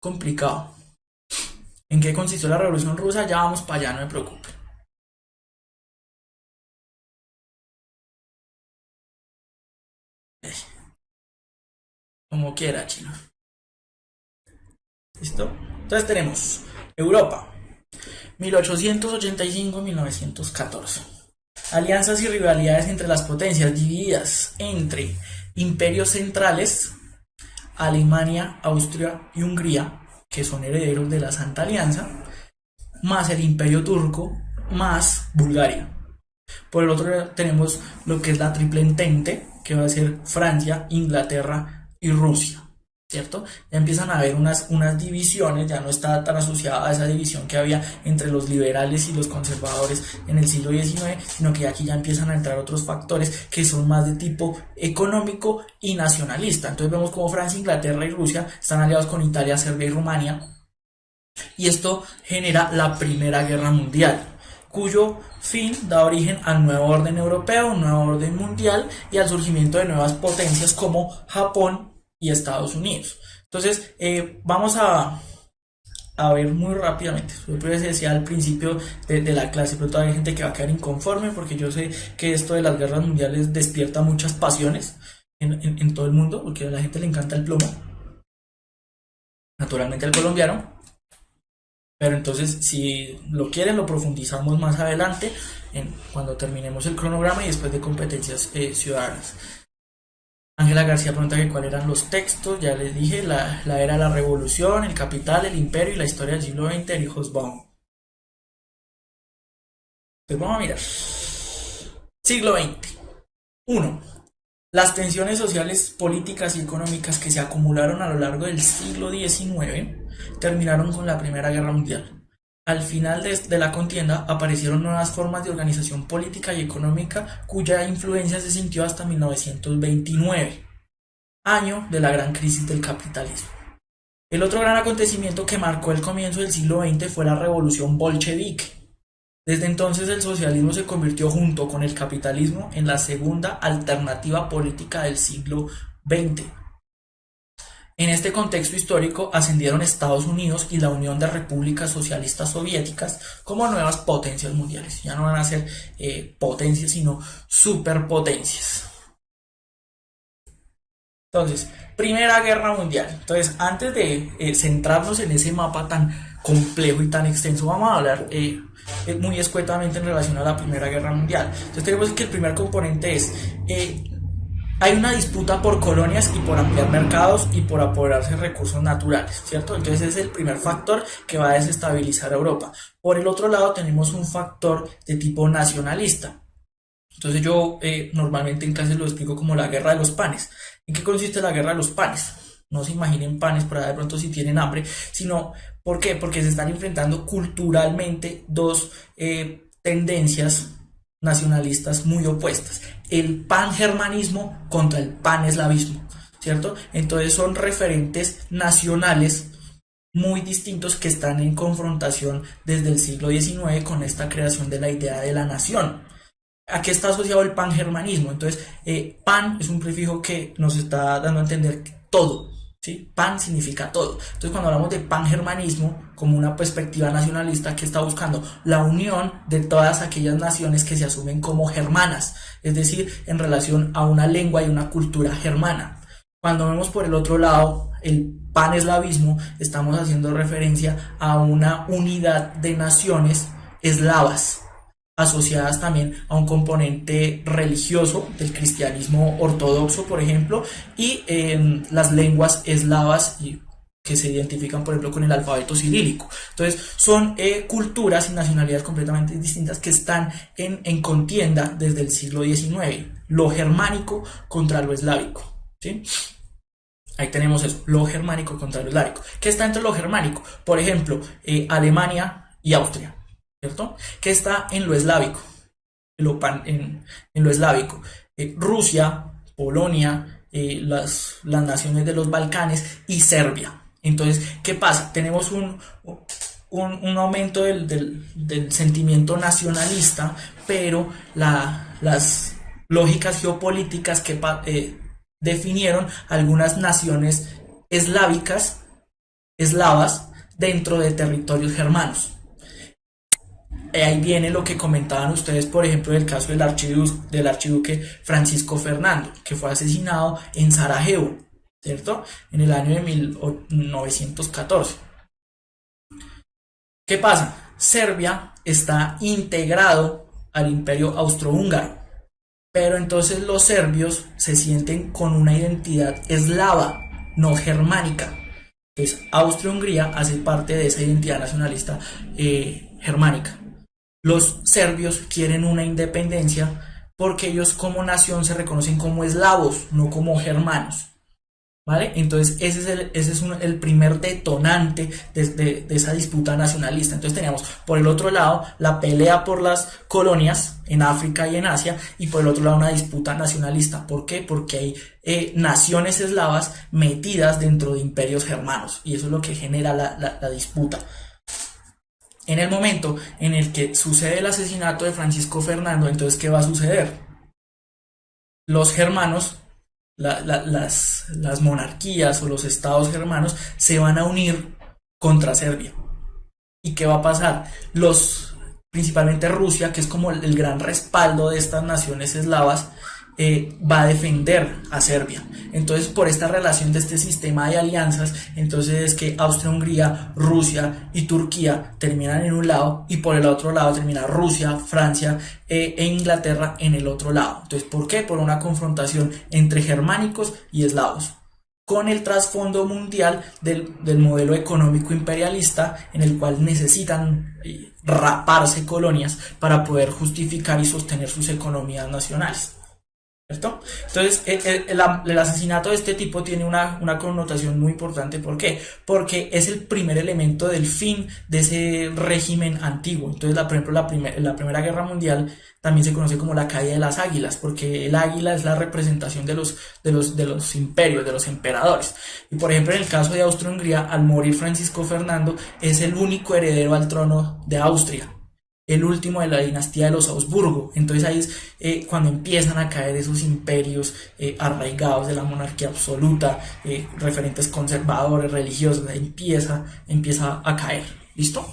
Complicado. ¿En qué consistió la Revolución Rusa? Ya vamos para allá, no me preocupen. Como quiera, chino. ¿Listo? Entonces tenemos Europa, 1885-1914. Alianzas y rivalidades entre las potencias divididas entre imperios centrales, Alemania, Austria y Hungría, que son herederos de la Santa Alianza, más el Imperio Turco, más Bulgaria. Por el otro lado tenemos lo que es la Triple Entente, que va a ser Francia, Inglaterra y Rusia, ¿cierto? Ya empiezan a haber unas divisiones, ya no está tan asociada a esa división que había entre los liberales y los conservadores en el siglo XIX, sino que aquí ya empiezan a entrar otros factores que son más de tipo económico y nacionalista. Entonces vemos como Francia, Inglaterra y Rusia están aliados con Italia, Serbia y Rumania, y esto genera la Primera Guerra Mundial, cuyo fin da origen al nuevo orden europeo, un nuevo orden mundial y al surgimiento de nuevas potencias como Japón y Estados Unidos. Entonces, vamos a ver muy rápidamente. Yo les decía al principio de la clase, pero todavía hay gente que va a quedar inconforme porque yo sé que esto de las guerras mundiales despierta muchas pasiones en todo el mundo, porque a la gente le encanta el plomo, naturalmente al colombiano. Pero entonces, si lo quieren, lo profundizamos más adelante, cuando terminemos el cronograma y después de competencias ciudadanas. Ángela García pregunta que cuáles eran los textos. Ya les dije, la era de la revolución, el capital, el imperio y la historia del siglo XX, Eric Hobsbawm. Pues vamos a mirar. Siglo XX. 1. Las tensiones sociales, políticas y económicas que se acumularon a lo largo del siglo XIX terminaron con la Primera Guerra Mundial. Al final de la contienda aparecieron nuevas formas de organización política y económica cuya influencia se sintió hasta 1929, año de la gran crisis del capitalismo. El otro gran acontecimiento que marcó el comienzo del siglo XX fue la revolución bolchevique. Desde entonces el socialismo se convirtió junto con el capitalismo en la segunda alternativa política del siglo XX. En este contexto histórico ascendieron Estados Unidos y la Unión de Repúblicas Socialistas Soviéticas como nuevas potencias mundiales. Ya no van a ser potencias, sino superpotencias. Entonces, Primera Guerra Mundial. Entonces, antes de centrarnos en ese mapa tan complejo y tan extenso, vamos a hablar muy escuetamente en relación a la Primera Guerra Mundial. Entonces, tenemos que el primer componente es... hay una disputa por colonias y por ampliar mercados y por apoderarse de recursos naturales, ¿cierto? Entonces ese es el primer factor que va a desestabilizar a Europa. Por el otro lado tenemos un factor de tipo nacionalista. Entonces yo normalmente en clase lo explico como la guerra de los panes. ¿En qué consiste la guerra de los panes? No se imaginen panes por ahí de pronto si tienen hambre, sino ¿por qué? Porque se están enfrentando culturalmente dos tendencias nacionalistas muy opuestas, el pangermanismo contra el paneslavismo, ¿cierto? Entonces son referentes nacionales muy distintos que están en confrontación desde el siglo XIX con esta creación de la idea de la nación. ¿A qué está asociado el pangermanismo? Entonces, pan es un prefijo que nos está dando a entender todo, ¿sí? Pan significa todo. Entonces, cuando hablamos de pangermanismo, como una perspectiva nacionalista que está buscando la unión de todas aquellas naciones que se asumen como germanas, es decir, en relación a una lengua y una cultura germana. Cuando vemos por el otro lado el paneslavismo, estamos haciendo referencia a una unidad de naciones eslavas, asociadas también a un componente religioso del cristianismo ortodoxo, por ejemplo, y las lenguas eslavas que se identifican, por ejemplo, con el alfabeto cirílico. Entonces, son culturas y nacionalidades completamente distintas que están en contienda desde el siglo XIX, lo germánico contra lo eslávico, ¿sí? Ahí tenemos eso, lo germánico contra lo eslávico. ¿Qué está entre lo germánico? Por ejemplo, Alemania y Austria, ¿cierto? ¿Qué está en lo eslávico? En lo eslávico. Rusia, Polonia, las naciones de los Balcanes y Serbia. Entonces, ¿qué pasa? Tenemos un aumento del sentimiento nacionalista, pero las lógicas geopolíticas que definieron algunas naciones eslavas, dentro de territorios germanos. Ahí viene lo que comentaban ustedes, por ejemplo, del caso del archiduque Francisco Fernando, que fue asesinado en Sarajevo, ¿cierto? En el año de 1914. ¿Qué pasa? Serbia está integrado al imperio austrohúngaro, pero entonces los serbios se sienten con una identidad eslava, no germánica. Entonces Austria-Hungría hace parte de esa identidad nacionalista germánica. Los serbios quieren una independencia porque ellos como nación se reconocen como eslavos, no como germanos, ¿vale? Entonces ese es el primer detonante de esa disputa nacionalista. Entonces teníamos por el otro lado la pelea por las colonias en África y en Asia, y por el otro lado una disputa nacionalista. ¿Por qué? Porque hay naciones eslavas metidas dentro de imperios germanos, y eso es lo que genera la disputa. En el momento en el que sucede el asesinato de Francisco Fernando, entonces ¿qué va a suceder? Los germanos, las monarquías o los estados germanos se van a unir contra Serbia. ¿Y qué va a pasar? Principalmente Rusia, que es como el gran respaldo de estas naciones eslavas, va a defender a Serbia. Entonces, por esta relación de este sistema de alianzas, entonces es que Austria-Hungría, Rusia y Turquía terminan en un lado, y por el otro lado termina Rusia, Francia e Inglaterra en el otro lado. Entonces, ¿por qué? Por una confrontación entre germánicos y eslavos, con el trasfondo mundial del modelo económico imperialista, en el cual necesitan raparse colonias para poder justificar y sostener sus economías nacionales, ¿cierto? Entonces, el asesinato de este tipo tiene una connotación muy importante. ¿Por qué? Porque es el primer elemento del fin de ese régimen antiguo. Entonces, por ejemplo, la Primera Guerra Mundial también se conoce como la caída de las águilas, porque el águila es la representación de los imperios, de los emperadores. Y por ejemplo, en el caso de Austria-Hungría, al morir Francisco Fernando, es el único heredero al trono de Austria, el último de la dinastía de los Habsburgo. Entonces ahí es cuando empiezan a caer esos imperios arraigados de la monarquía absoluta, referentes conservadores, religiosos. Empieza a caer. ¿Listo?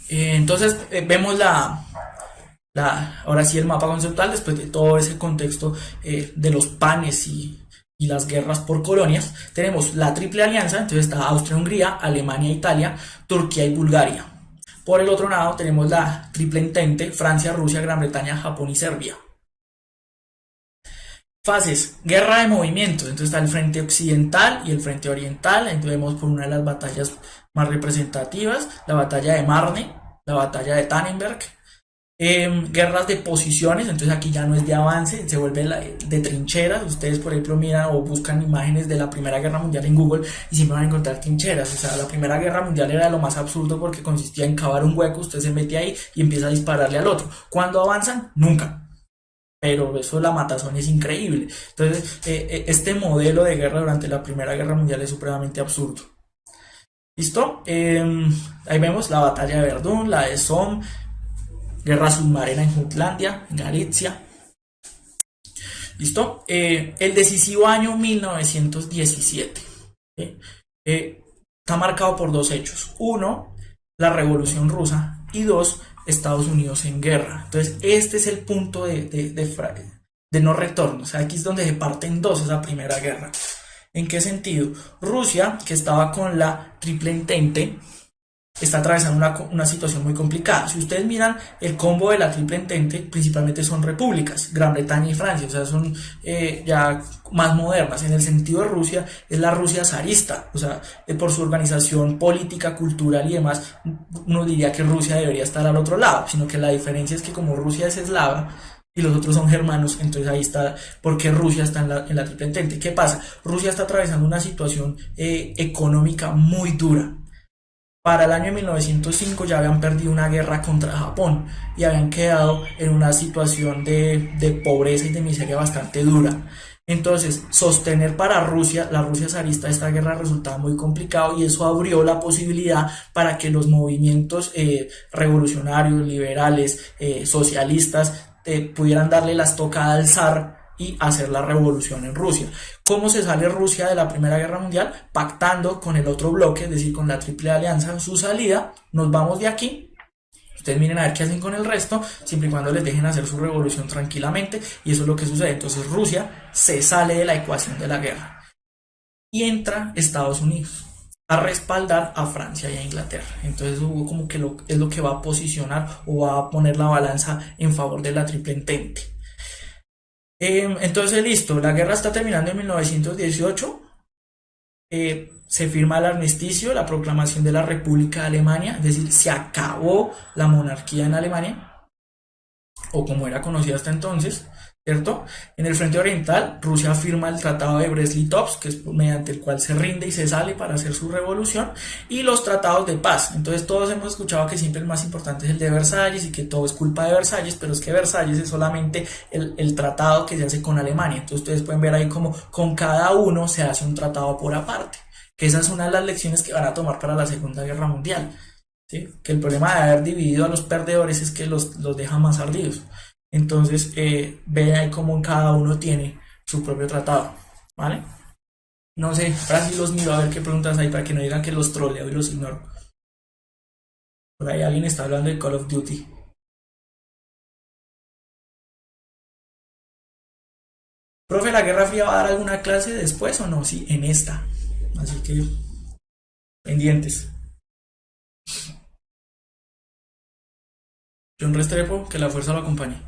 Entonces vemos ahora sí el mapa conceptual después de todo ese contexto de los panes y las guerras por colonias. Tenemos la triple alianza. Entonces está Austria-Hungría, Alemania, Italia, Turquía y Bulgaria. Por el otro lado tenemos la triple entente: Francia, Rusia, Gran Bretaña, Japón y Serbia. Fases: guerra de movimientos. Entonces está el frente occidental y el frente oriental. Entonces vemos por una de las batallas más representativas, la batalla de Marne, la batalla de Tannenberg. Guerras de posiciones. Entonces aquí ya no es de avance, se vuelve de trincheras. Ustedes, por ejemplo, miran o buscan imágenes de la Primera Guerra Mundial en Google y siempre van a encontrar trincheras. O sea, la Primera Guerra Mundial era lo más absurdo, porque consistía en cavar un hueco, usted se mete ahí y empieza a dispararle al otro. ¿Cuándo avanzan? Nunca. Pero eso, la matazón es increíble. Entonces este modelo de guerra durante la Primera Guerra Mundial es supremamente absurdo. ¿Listo? Ahí vemos la batalla de Verdún, la de Somme, guerra submarina en Jutlandia, en Galicia. ¿Listo? El decisivo año 1917 ¿sí? Está marcado por dos hechos. Uno, la Revolución Rusa y dos, Estados Unidos en guerra. Entonces, este es el punto de no retorno. O sea, aquí es donde se parte en dos esa primera guerra. ¿En qué sentido? Rusia, que estaba con la Triple Entente, está atravesando una situación muy complicada. Si ustedes miran el combo de la Triple Entente, principalmente son repúblicas, Gran Bretaña y Francia, o sea, son ya más modernas. En el sentido de Rusia, es la Rusia zarista, o sea, por su organización política, cultural y demás, uno diría que Rusia debería estar al otro lado, sino que la diferencia es que como Rusia es eslava, y los otros son germanos, entonces ahí está porque Rusia está en la Triple Entente. ¿Qué pasa? Rusia está atravesando una situación económica muy dura. Para el año 1905 ya habían perdido una guerra contra Japón y habían quedado en una situación de pobreza y de miseria bastante dura. Entonces, sostener para Rusia, la Rusia zarista, esta guerra resultaba muy complicado y eso abrió la posibilidad para que los movimientos revolucionarios, liberales, socialistas, pudieran darle la estocada al zar y hacer la revolución en Rusia. ¿Cómo se sale Rusia de la Primera Guerra Mundial? Pactando con el otro bloque, es decir, con la Triple Alianza, su salida, nos vamos de aquí. Ustedes miren a ver qué hacen con el resto, siempre y cuando les dejen hacer su revolución tranquilamente, y eso es lo que sucede. Entonces Rusia se sale de la ecuación de la guerra y entra Estados Unidos a respaldar a Francia y a Inglaterra. Entonces hubo como que es lo que va a posicionar o va a poner la balanza en favor de la Triple Entente. Entonces listo, la guerra está terminando en 1918, se firma el armisticio, la proclamación de la República de Alemania, es decir, se acabó la monarquía en Alemania, o como era conocida hasta entonces, ¿cierto? En el frente oriental, Rusia firma el Tratado de Brest-Litovsk, que es mediante el cual se rinde y se sale para hacer su revolución, y los tratados de paz. Entonces todos hemos escuchado que siempre el más importante es el de Versalles y que todo es culpa de Versalles, pero es que Versalles es solamente el tratado que se hace con Alemania. Entonces ustedes pueden ver ahí como con cada uno se hace un tratado por aparte, que esa es una de las lecciones que van a tomar para la Segunda Guerra Mundial, ¿sí? Que el problema de haber dividido a los perdedores es que los deja más ardidos. Entonces, ve ahí cómo en cada uno tiene su propio tratado, ¿vale? No sé, ahora sí los miro a ver qué preguntas hay para que no digan que los troleo y los ignoro. Por ahí alguien está hablando de Call of Duty. Profe, ¿la Guerra Fría va a dar alguna clase después o no? Sí, en esta. Así que, pendientes. John Restrepo, que la fuerza lo acompañe.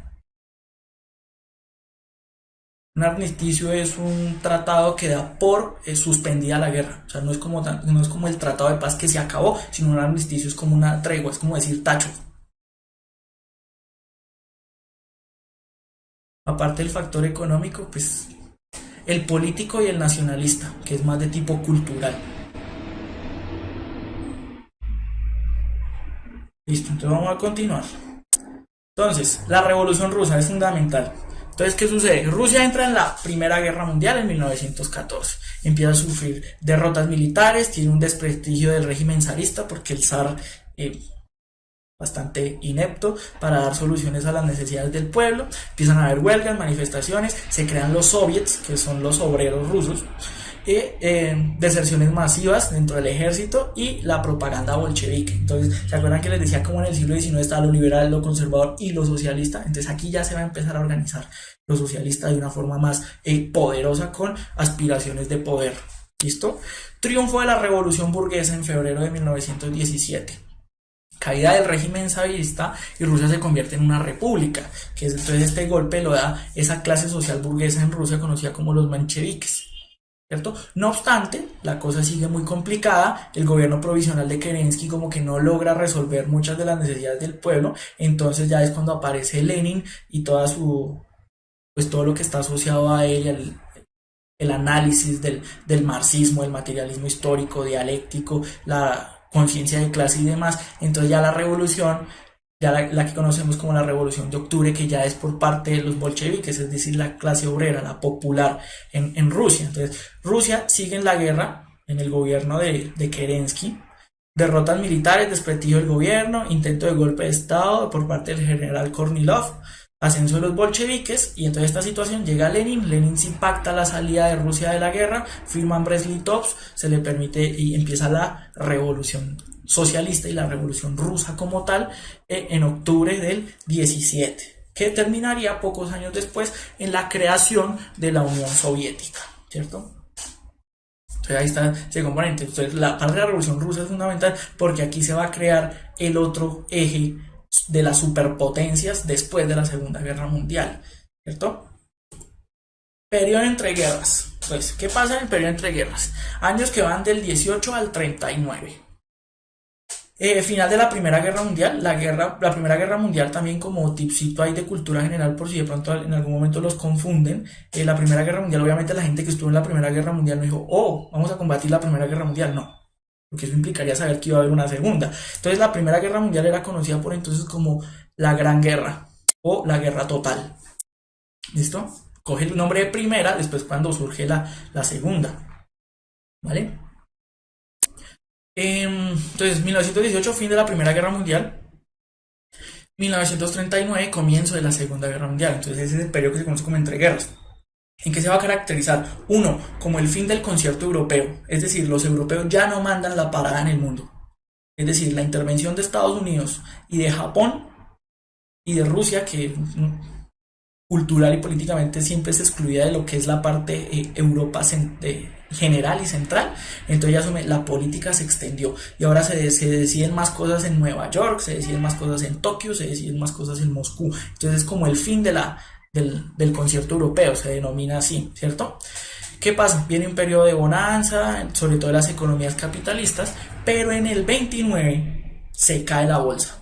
Un armisticio es un tratado que da por suspendida la guerra. O sea, no es como el tratado de paz que se acabó, sino un armisticio es como una tregua, es como decir tacho. Aparte del factor económico, pues el político y el nacionalista, que es más de tipo cultural. Listo, entonces vamos a continuar. Entonces, la Revolución Rusa es fundamental. Entonces, ¿qué sucede? Rusia entra en la Primera Guerra Mundial en 1914. Empieza a sufrir derrotas militares, tiene un desprestigio del régimen zarista porque el zar bastante inepto para dar soluciones a las necesidades del pueblo. Empiezan a haber huelgas, manifestaciones, se crean los soviets, que son los obreros rusos, deserciones masivas dentro del ejército y la propaganda bolchevique. Entonces, ¿se acuerdan que les decía cómo en el siglo XIX estaba lo liberal, lo conservador y lo socialista? Entonces aquí ya se va a empezar a organizar lo socialista de una forma más poderosa con aspiraciones de poder. ¿Listo? Triunfo de la revolución burguesa en febrero de 1917. Caída del régimen zarista y Rusia se convierte en una república, que es, entonces este golpe lo da esa clase social burguesa en Rusia conocida como los mencheviques. ¿Cierto? No obstante, la cosa sigue muy complicada, el gobierno provisional de Kerensky como que no logra resolver muchas de las necesidades del pueblo, entonces ya es cuando aparece Lenin y pues todo lo que está asociado a él, el análisis del marxismo, el materialismo histórico, dialéctico, la conciencia de clase y demás. Entonces ya la revolución, ya la que conocemos como la Revolución de Octubre, que ya es por parte de los bolcheviques, es decir, la clase obrera, la popular en Rusia. Entonces, Rusia sigue en la guerra, en el gobierno de Kerensky, derrotas militares, desprestigio del gobierno, intento de golpe de estado por parte del general Kornilov, ascenso de los bolcheviques, y en toda esta situación llega Lenin sí pacta la salida de Rusia de la guerra, firman Brest-Litovsk, se le permite y empieza la revolución socialista y la revolución rusa como tal en octubre del 17, que terminaría pocos años después en la creación de la Unión Soviética, ¿cierto? Entonces ahí está ese componente. Entonces la parte de la revolución rusa es fundamental porque aquí se va a crear el otro eje de las superpotencias después de la Segunda Guerra Mundial, ¿cierto? Periodo entre guerras. Pues, ¿qué pasa en el periodo entre guerras? Años que van del 18 al 39. Final de la Primera Guerra Mundial. La Primera Guerra Mundial, también como tipcito ahí de cultura general, por si de pronto en algún momento los confunden. La Primera Guerra Mundial, obviamente la gente que estuvo en la Primera Guerra Mundial no dijo, oh, vamos a combatir la Primera Guerra Mundial, no, porque eso implicaría saber que iba a haber una segunda. Entonces la Primera Guerra Mundial era conocida por entonces como la Gran Guerra o la Guerra Total. ¿Listo? Coge el nombre de primera después cuando surge la segunda. ¿Vale? Entonces 1918, fin de la Primera Guerra Mundial. 1939, comienzo de la Segunda Guerra Mundial. Entonces ese es el periodo que se conoce como entreguerras. ¿En qué se va a caracterizar? Uno, como el fin del concierto europeo, es decir, los europeos ya no mandan la parada en el mundo. Es decir, la intervención de Estados Unidos y de Japón y de Rusia, que cultural y políticamente siempre es excluida de lo que es la parte Europa general y central. Entonces ya asume, la política se extendió y ahora se deciden más cosas en Nueva York, se deciden más cosas en Tokio, se deciden más cosas en Moscú. Entonces es como el fin del concierto europeo, se denomina así, ¿cierto? ¿Qué pasa? Viene un periodo de bonanza, sobre todo en las economías capitalistas, pero en el 29 se cae la bolsa.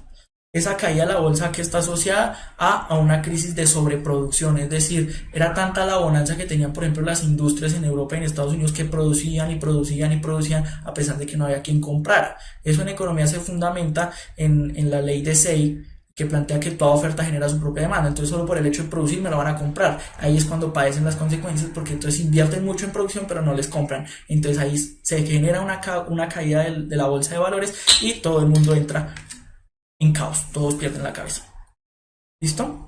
Esa caída de la bolsa que está asociada a una crisis de sobreproducción, es decir, era tanta la bonanza que tenían, por ejemplo, las industrias en Europa y en Estados Unidos, que producían y producían y producían a pesar de que no había quien comprara. Eso en economía se fundamenta en la ley de Say, que plantea que toda oferta genera su propia demanda. Entonces solo por el hecho de producir me lo van a comprar. Ahí es cuando padecen las consecuencias, porque entonces invierten mucho en producción pero no les compran. Entonces ahí se genera una caída de la bolsa de valores y todo el mundo entra en caos, todos pierden la cabeza. ¿Listo?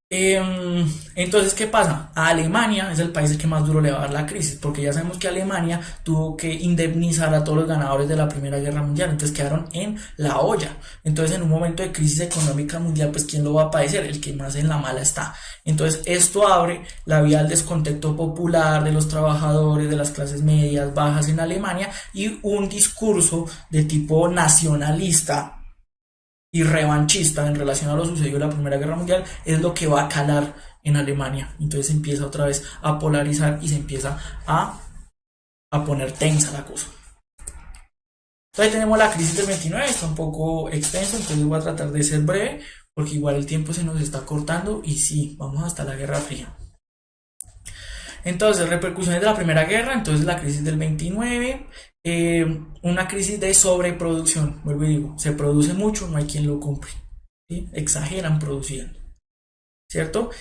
Entonces, ¿qué pasa? A Alemania es el país que más duro le va a dar la crisis, porque ya sabemos que Alemania tuvo que indemnizar a todos los ganadores de la Primera Guerra Mundial, entonces quedaron en la olla. Entonces, en un momento de crisis económica mundial, pues ¿quién lo va a padecer? El que más en la mala está. Entonces, esto abre la vía al descontento popular de los trabajadores, de las clases medias, bajas en Alemania, y un discurso de tipo nacionalista y revanchista en relación a lo sucedido en la Primera Guerra Mundial es lo que va a calar en Alemania. Entonces se empieza otra vez a polarizar y se empieza a poner tensa la cosa. Entonces tenemos la crisis del 29, está un poco extenso, entonces voy a tratar de ser breve porque igual el tiempo se nos está cortando y sí, vamos hasta la Guerra Fría. Entonces, repercusiones de la Primera Guerra, entonces la crisis del 29, una crisis de sobreproducción, vuelvo y digo, se produce mucho, no hay quien lo compre, ¿sí? Exageran produciendo, ¿cierto?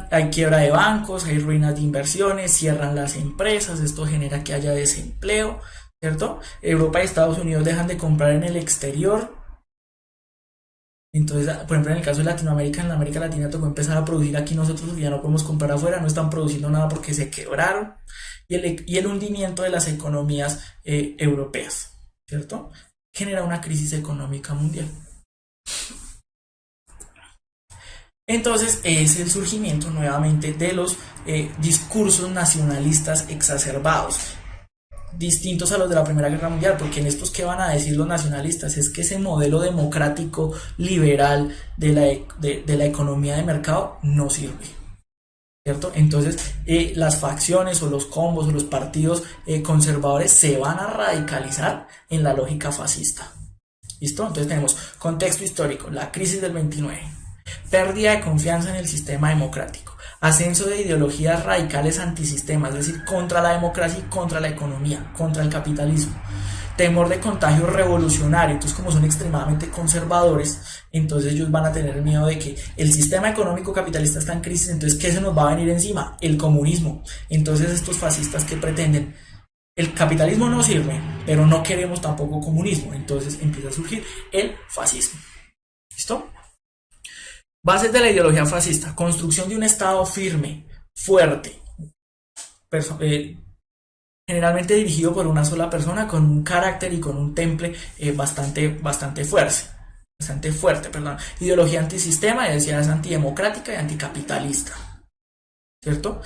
Hay quiebra de bancos, hay ruinas de inversiones, cierran las empresas, esto genera que haya desempleo, ¿cierto? Europa y Estados Unidos dejan de comprar en el exterior. Entonces, por ejemplo, en el caso de Latinoamérica, en la América Latina tocó empezar a producir aquí nosotros porque ya no podemos comprar afuera, no están produciendo nada porque se quebraron. Y el hundimiento de las economías europeas, ¿cierto? Genera una crisis económica mundial. Entonces es el surgimiento nuevamente de los discursos nacionalistas exacerbados, distintos a los de la Primera Guerra Mundial, porque en estos, ¿qué van a decir los nacionalistas? Es que ese modelo democrático liberal de la economía de mercado no sirve, ¿cierto? Entonces las facciones o los combos o los partidos conservadores se van a radicalizar en la lógica fascista. ¿Listo? Entonces tenemos contexto histórico, la crisis del 29, pérdida de confianza en el sistema democrático, ascenso de ideologías radicales antisistema, es decir, contra la democracia y contra la economía, contra el capitalismo, temor de contagio revolucionario. Entonces, como son extremadamente conservadores, entonces ellos van a tener miedo de que el sistema económico capitalista está en crisis, entonces ¿qué se nos va a venir encima? El comunismo. Entonces estos fascistas que pretenden, el capitalismo no sirve, pero no queremos tampoco comunismo, entonces empieza a surgir el fascismo. ¿Listo? Bases de la ideología fascista: construcción de un Estado firme, fuerte, generalmente dirigido por una sola persona, con un carácter y con un temple bastante fuerte, perdón. Ideología antisistema, decía, es antidemocrática y anticapitalista. ¿Cierto?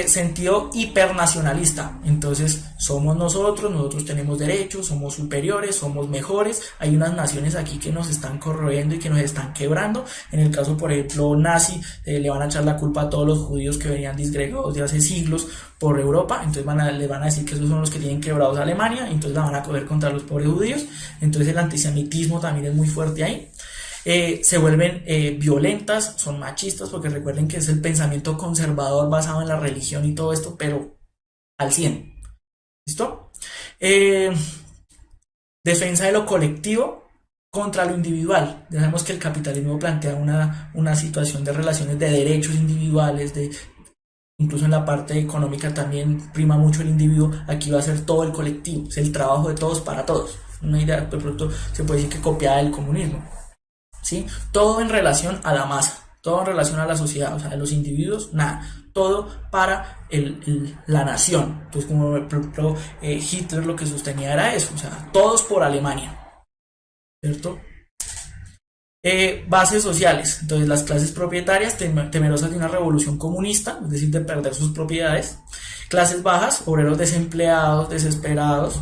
Sentido hipernacionalista. Entonces, somos nosotros tenemos derechos, somos superiores, somos mejores. Hay unas naciones aquí que nos están corroyendo y que nos están quebrando. En el caso, por ejemplo, nazi, le van a echar la culpa a todos los judíos que venían disgregados de hace siglos por Europa. Entonces le van a decir que esos son los que tienen quebrados a Alemania. Entonces la van a coger contra los pobres judíos. Entonces el antisemitismo también es muy fuerte ahí. Se vuelven violentas, son machistas, porque recuerden que es el pensamiento conservador basado en la religión y todo esto, pero al 100. ¿Listo? Defensa de lo colectivo contra lo individual. Ya sabemos que el capitalismo plantea una situación de relaciones de derechos individuales, incluso en la parte económica también prima mucho el individuo. Aquí va a ser todo el colectivo, es el trabajo de todos para todos. Una idea, de pronto se puede decir que copiada del comunismo. ¿Sí? Todo en relación a la masa, todo en relación a la sociedad, o sea, de los individuos, nada, todo para la nación. Entonces, como por ejemplo Hitler lo que sostenía era eso, o sea, todos por Alemania, ¿cierto? Bases sociales. Entonces, las clases propietarias temerosas de una revolución comunista, es decir, de perder sus propiedades. Clases bajas, obreros desempleados, desesperados,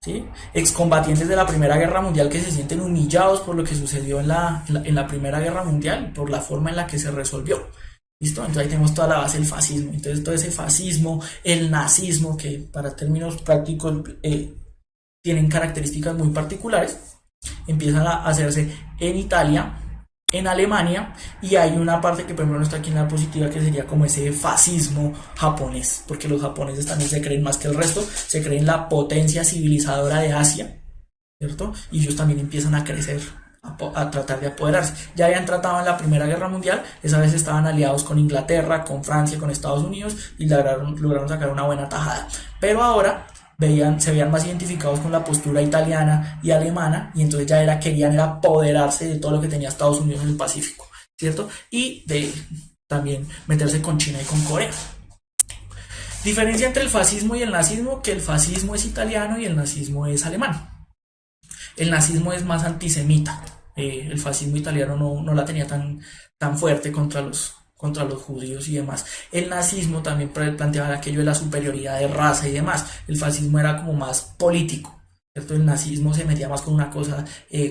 ¿sí? Excombatientes de la Primera Guerra Mundial que se sienten humillados por lo que sucedió en la Primera Guerra Mundial, por la forma en la que se resolvió. ¿Listo? Entonces ahí tenemos toda la base del fascismo. Entonces todo ese fascismo, el nazismo, que para términos prácticos tienen características muy particulares, empiezan a hacerse en Italia, en Alemania, y hay una parte que por ejemplo no está aquí en la diapositiva, que sería como ese fascismo japonés, porque los japoneses también se creen más que el resto, se creen la potencia civilizadora de Asia, ¿cierto? Y ellos también empiezan a crecer, a tratar de apoderarse. Ya habían tratado en la Primera Guerra Mundial, esa vez estaban aliados con Inglaterra, con Francia, con Estados Unidos, y lograron sacar una buena tajada, pero ahora se veían más identificados con la postura italiana y alemana, y entonces ya querían apoderarse de todo lo que tenía Estados Unidos en el Pacífico, ¿cierto? Y de también meterse con China y con Corea. Diferencia entre el fascismo y el nazismo: que el fascismo es italiano y el nazismo es alemán. El nazismo es más antisemita. El fascismo italiano no la tenía tan fuerte contra los judíos y demás. El nazismo también planteaba aquello de la superioridad de raza y demás. El fascismo era como más político, ¿cierto? El nazismo se metía más con una cosa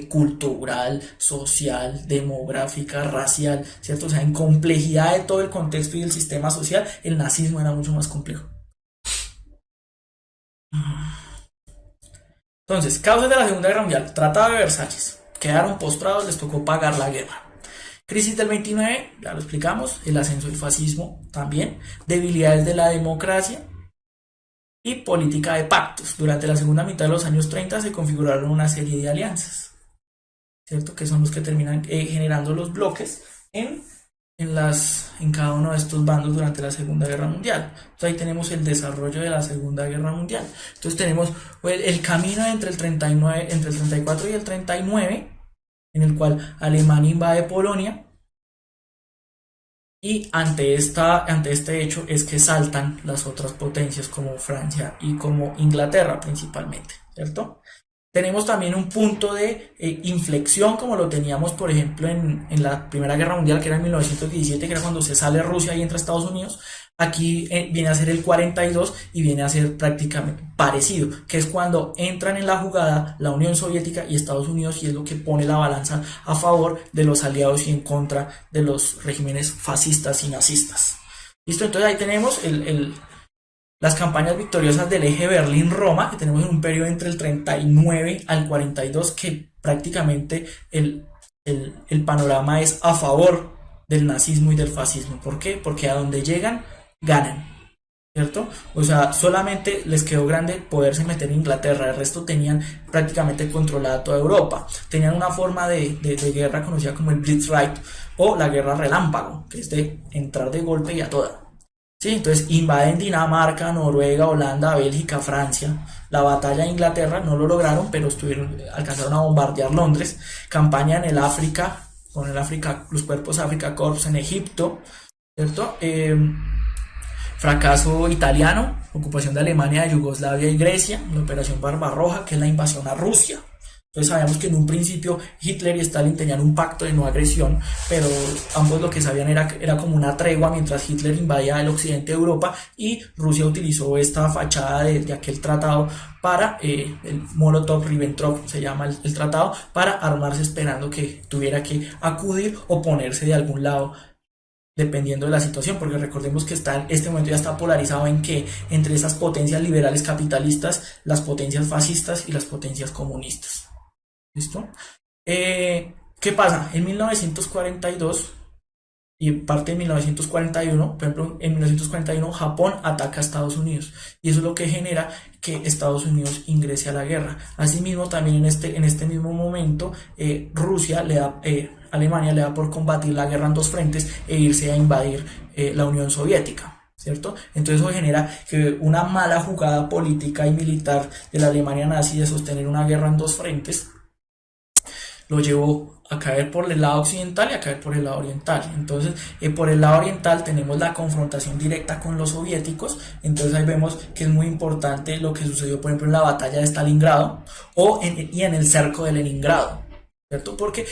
cultural, social, demográfica, racial, ¿cierto? O sea, en complejidad de todo el contexto y el sistema social, el nazismo era mucho más complejo. Entonces, causas de la Segunda Guerra Mundial: Tratado de Versalles. Quedaron postrados, les tocó pagar la guerra. Crisis del 29, ya lo explicamos, el ascenso del fascismo también, debilidades de la democracia y política de pactos. Durante la segunda mitad de los años 30 se configuraron una serie de alianzas, ¿cierto? Que son los que terminan generando los bloques en cada uno de estos bandos durante la Segunda Guerra Mundial. Entonces ahí tenemos el desarrollo de la Segunda Guerra Mundial. Entonces tenemos el camino entre el 34 y el 39, en el cual Alemania invade Polonia, y ante este hecho es que saltan las otras potencias como Francia y como Inglaterra principalmente, ¿cierto? Tenemos también un punto de inflexión, como lo teníamos por ejemplo en la Primera Guerra Mundial, que era en 1917, que era cuando se sale Rusia y entra Estados Unidos. Aquí viene a ser el 42 y viene a ser prácticamente parecido, que es cuando entran en la jugada la Unión Soviética y Estados Unidos, y es lo que pone la balanza a favor de los aliados y en contra de los regímenes fascistas y nazistas. ¿Listo? Entonces ahí tenemos las campañas victoriosas del eje Berlín-Roma, que tenemos en un periodo entre el 39 al 42, que prácticamente el panorama es a favor del nazismo y del fascismo. ¿Por qué? Porque a donde llegan, ganan, ¿cierto? O sea, solamente les quedó grande poderse meter en Inglaterra, el resto tenían prácticamente controlada toda Europa. Tenían una forma de guerra conocida como el Blitzkrieg o la guerra relámpago, que es de entrar de golpe y a toda. ¿Sí? Entonces invaden Dinamarca, Noruega, Holanda, Bélgica, Francia. La batalla de Inglaterra no lo lograron, pero alcanzaron a bombardear Londres. Campaña en el África con los cuerpos Afrika Korps en Egipto, ¿cierto? Fracaso italiano, ocupación de Alemania, de Yugoslavia y Grecia, la Operación Barbarroja, que es la invasión a Rusia. Entonces sabíamos que en un principio Hitler y Stalin tenían un pacto de no agresión, pero ambos lo que sabían era como una tregua mientras Hitler invadía el occidente de Europa y Rusia utilizó esta fachada de aquel tratado para, el Molotov-Ribbentrop se llama el tratado, para armarse esperando que tuviera que acudir o ponerse de algún lado dependiendo de la situación, porque recordemos que este momento ya está polarizado en que entre esas potencias liberales capitalistas, las potencias fascistas y las potencias comunistas. ¿Listo? ¿Qué pasa? En 1942 y parte de 1941, por ejemplo, en 1941 Japón ataca a Estados Unidos y eso es lo que genera que Estados Unidos ingrese a la guerra. Asimismo, también en este mismo momento, Alemania le da por combatir la guerra en dos frentes e irse a invadir la Unión Soviética, ¿cierto? Entonces eso genera que una mala jugada política y militar de la Alemania nazi de sostener una guerra en dos frentes lo llevó a caer por el lado occidental y a caer por el lado oriental. Entonces, por el lado oriental tenemos la confrontación directa con los soviéticos. Entonces ahí vemos que es muy importante lo que sucedió, por ejemplo, en la batalla de Stalingrado y en el cerco de Leningrado, ¿cierto? Porque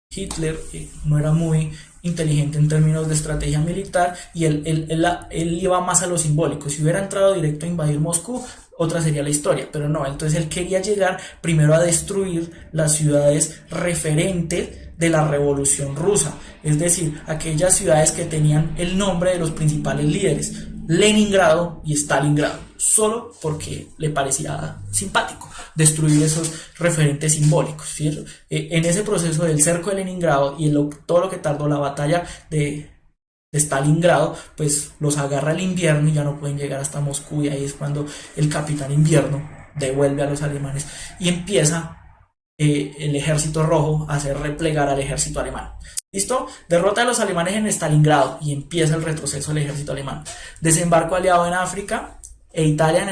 Hitler no era muy inteligente en términos de estrategia militar y él iba más a lo simbólico. Si hubiera entrado directo a invadir Moscú, otra sería la historia, pero no, entonces él quería llegar primero a destruir las ciudades referentes de la revolución rusa, es decir, aquellas ciudades que tenían el nombre de los principales líderes, Leningrado y Stalingrado, solo porque le parecía simpático destruir esos referentes simbólicos, ¿sí? En ese proceso del cerco de Leningrado y todo lo que tardó la batalla de Stalingrado, pues los agarra el invierno y ya no pueden llegar hasta Moscú, y ahí es cuando el capitán invierno devuelve a los alemanes y empieza el ejército rojo a hacer replegar al ejército alemán. ¿Listo? Derrota a los alemanes en Stalingrado y empieza el retroceso del ejército alemán. Desembarco aliado en África e Italia en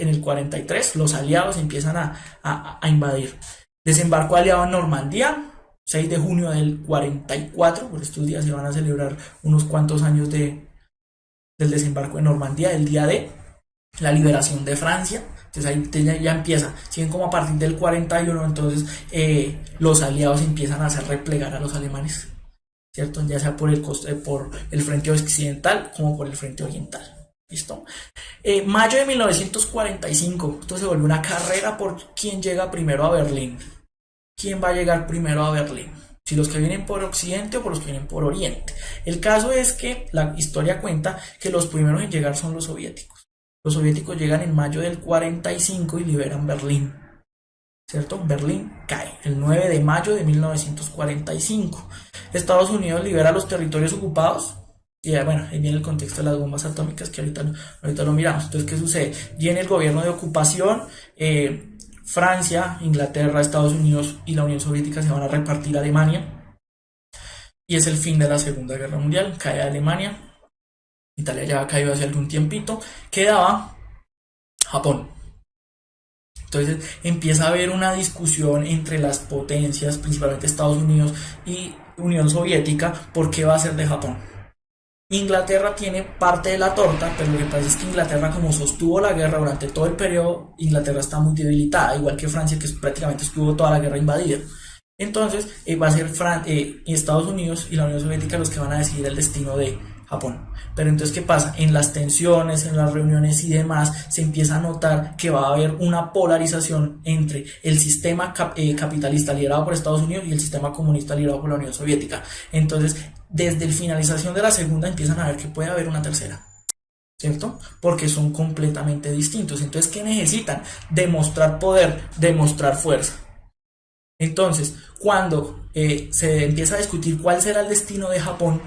el 43, los aliados empiezan a invadir. Desembarco aliado en Normandía, 6 de junio del 44, por estos días se van a celebrar unos cuantos años del desembarco de Normandía, el día de la liberación de Francia. Entonces ahí ya empieza, si ven como a partir del 41, entonces los aliados empiezan a hacer replegar a los alemanes, ¿cierto? Ya sea por el frente occidental como por el frente oriental. ¿Listo? Mayo de 1945, esto se vuelve una carrera por quién llega primero a Berlín. ¿Quién va a llegar primero a Berlín? Si los que vienen por occidente o por los que vienen por oriente. El caso es que la historia cuenta que los primeros en llegar son los soviéticos. Los soviéticos llegan en mayo del 45 y liberan Berlín, ¿cierto? Berlín cae el 9 de mayo de 1945. Estados Unidos libera los territorios ocupados. Y bueno, ahí viene el contexto de las bombas atómicas que ahorita lo miramos. Entonces, ¿qué sucede? Viene el gobierno de ocupación, Francia, Inglaterra, Estados Unidos y la Unión Soviética se van a repartir a Alemania y es el fin de la Segunda Guerra Mundial. Cae Alemania, Italia ya ha caído hace algún tiempito, quedaba Japón. Entonces empieza a haber una discusión entre las potencias, principalmente Estados Unidos y Unión Soviética, por qué va a ser de Japón. Inglaterra tiene parte de la torta, pero lo que pasa es que Inglaterra, como sostuvo la guerra durante todo el periodo, Inglaterra está muy debilitada, igual que Francia, que prácticamente estuvo toda la guerra invadida. Entonces va a ser Estados Unidos y la Unión Soviética los que van a decidir el destino de Japón. Pero entonces, ¿qué pasa? En las tensiones, en las reuniones y demás, se empieza a notar que va a haber una polarización entre el sistema capitalista liderado por Estados Unidos y el sistema comunista liderado por la Unión Soviética. Entonces, desde la finalización de la segunda empiezan a ver que puede haber una tercera, ¿cierto? Porque son completamente distintos. Entonces, ¿qué necesitan? Demostrar poder, demostrar fuerza. Entonces, cuando se empieza a discutir cuál será el destino de Japón,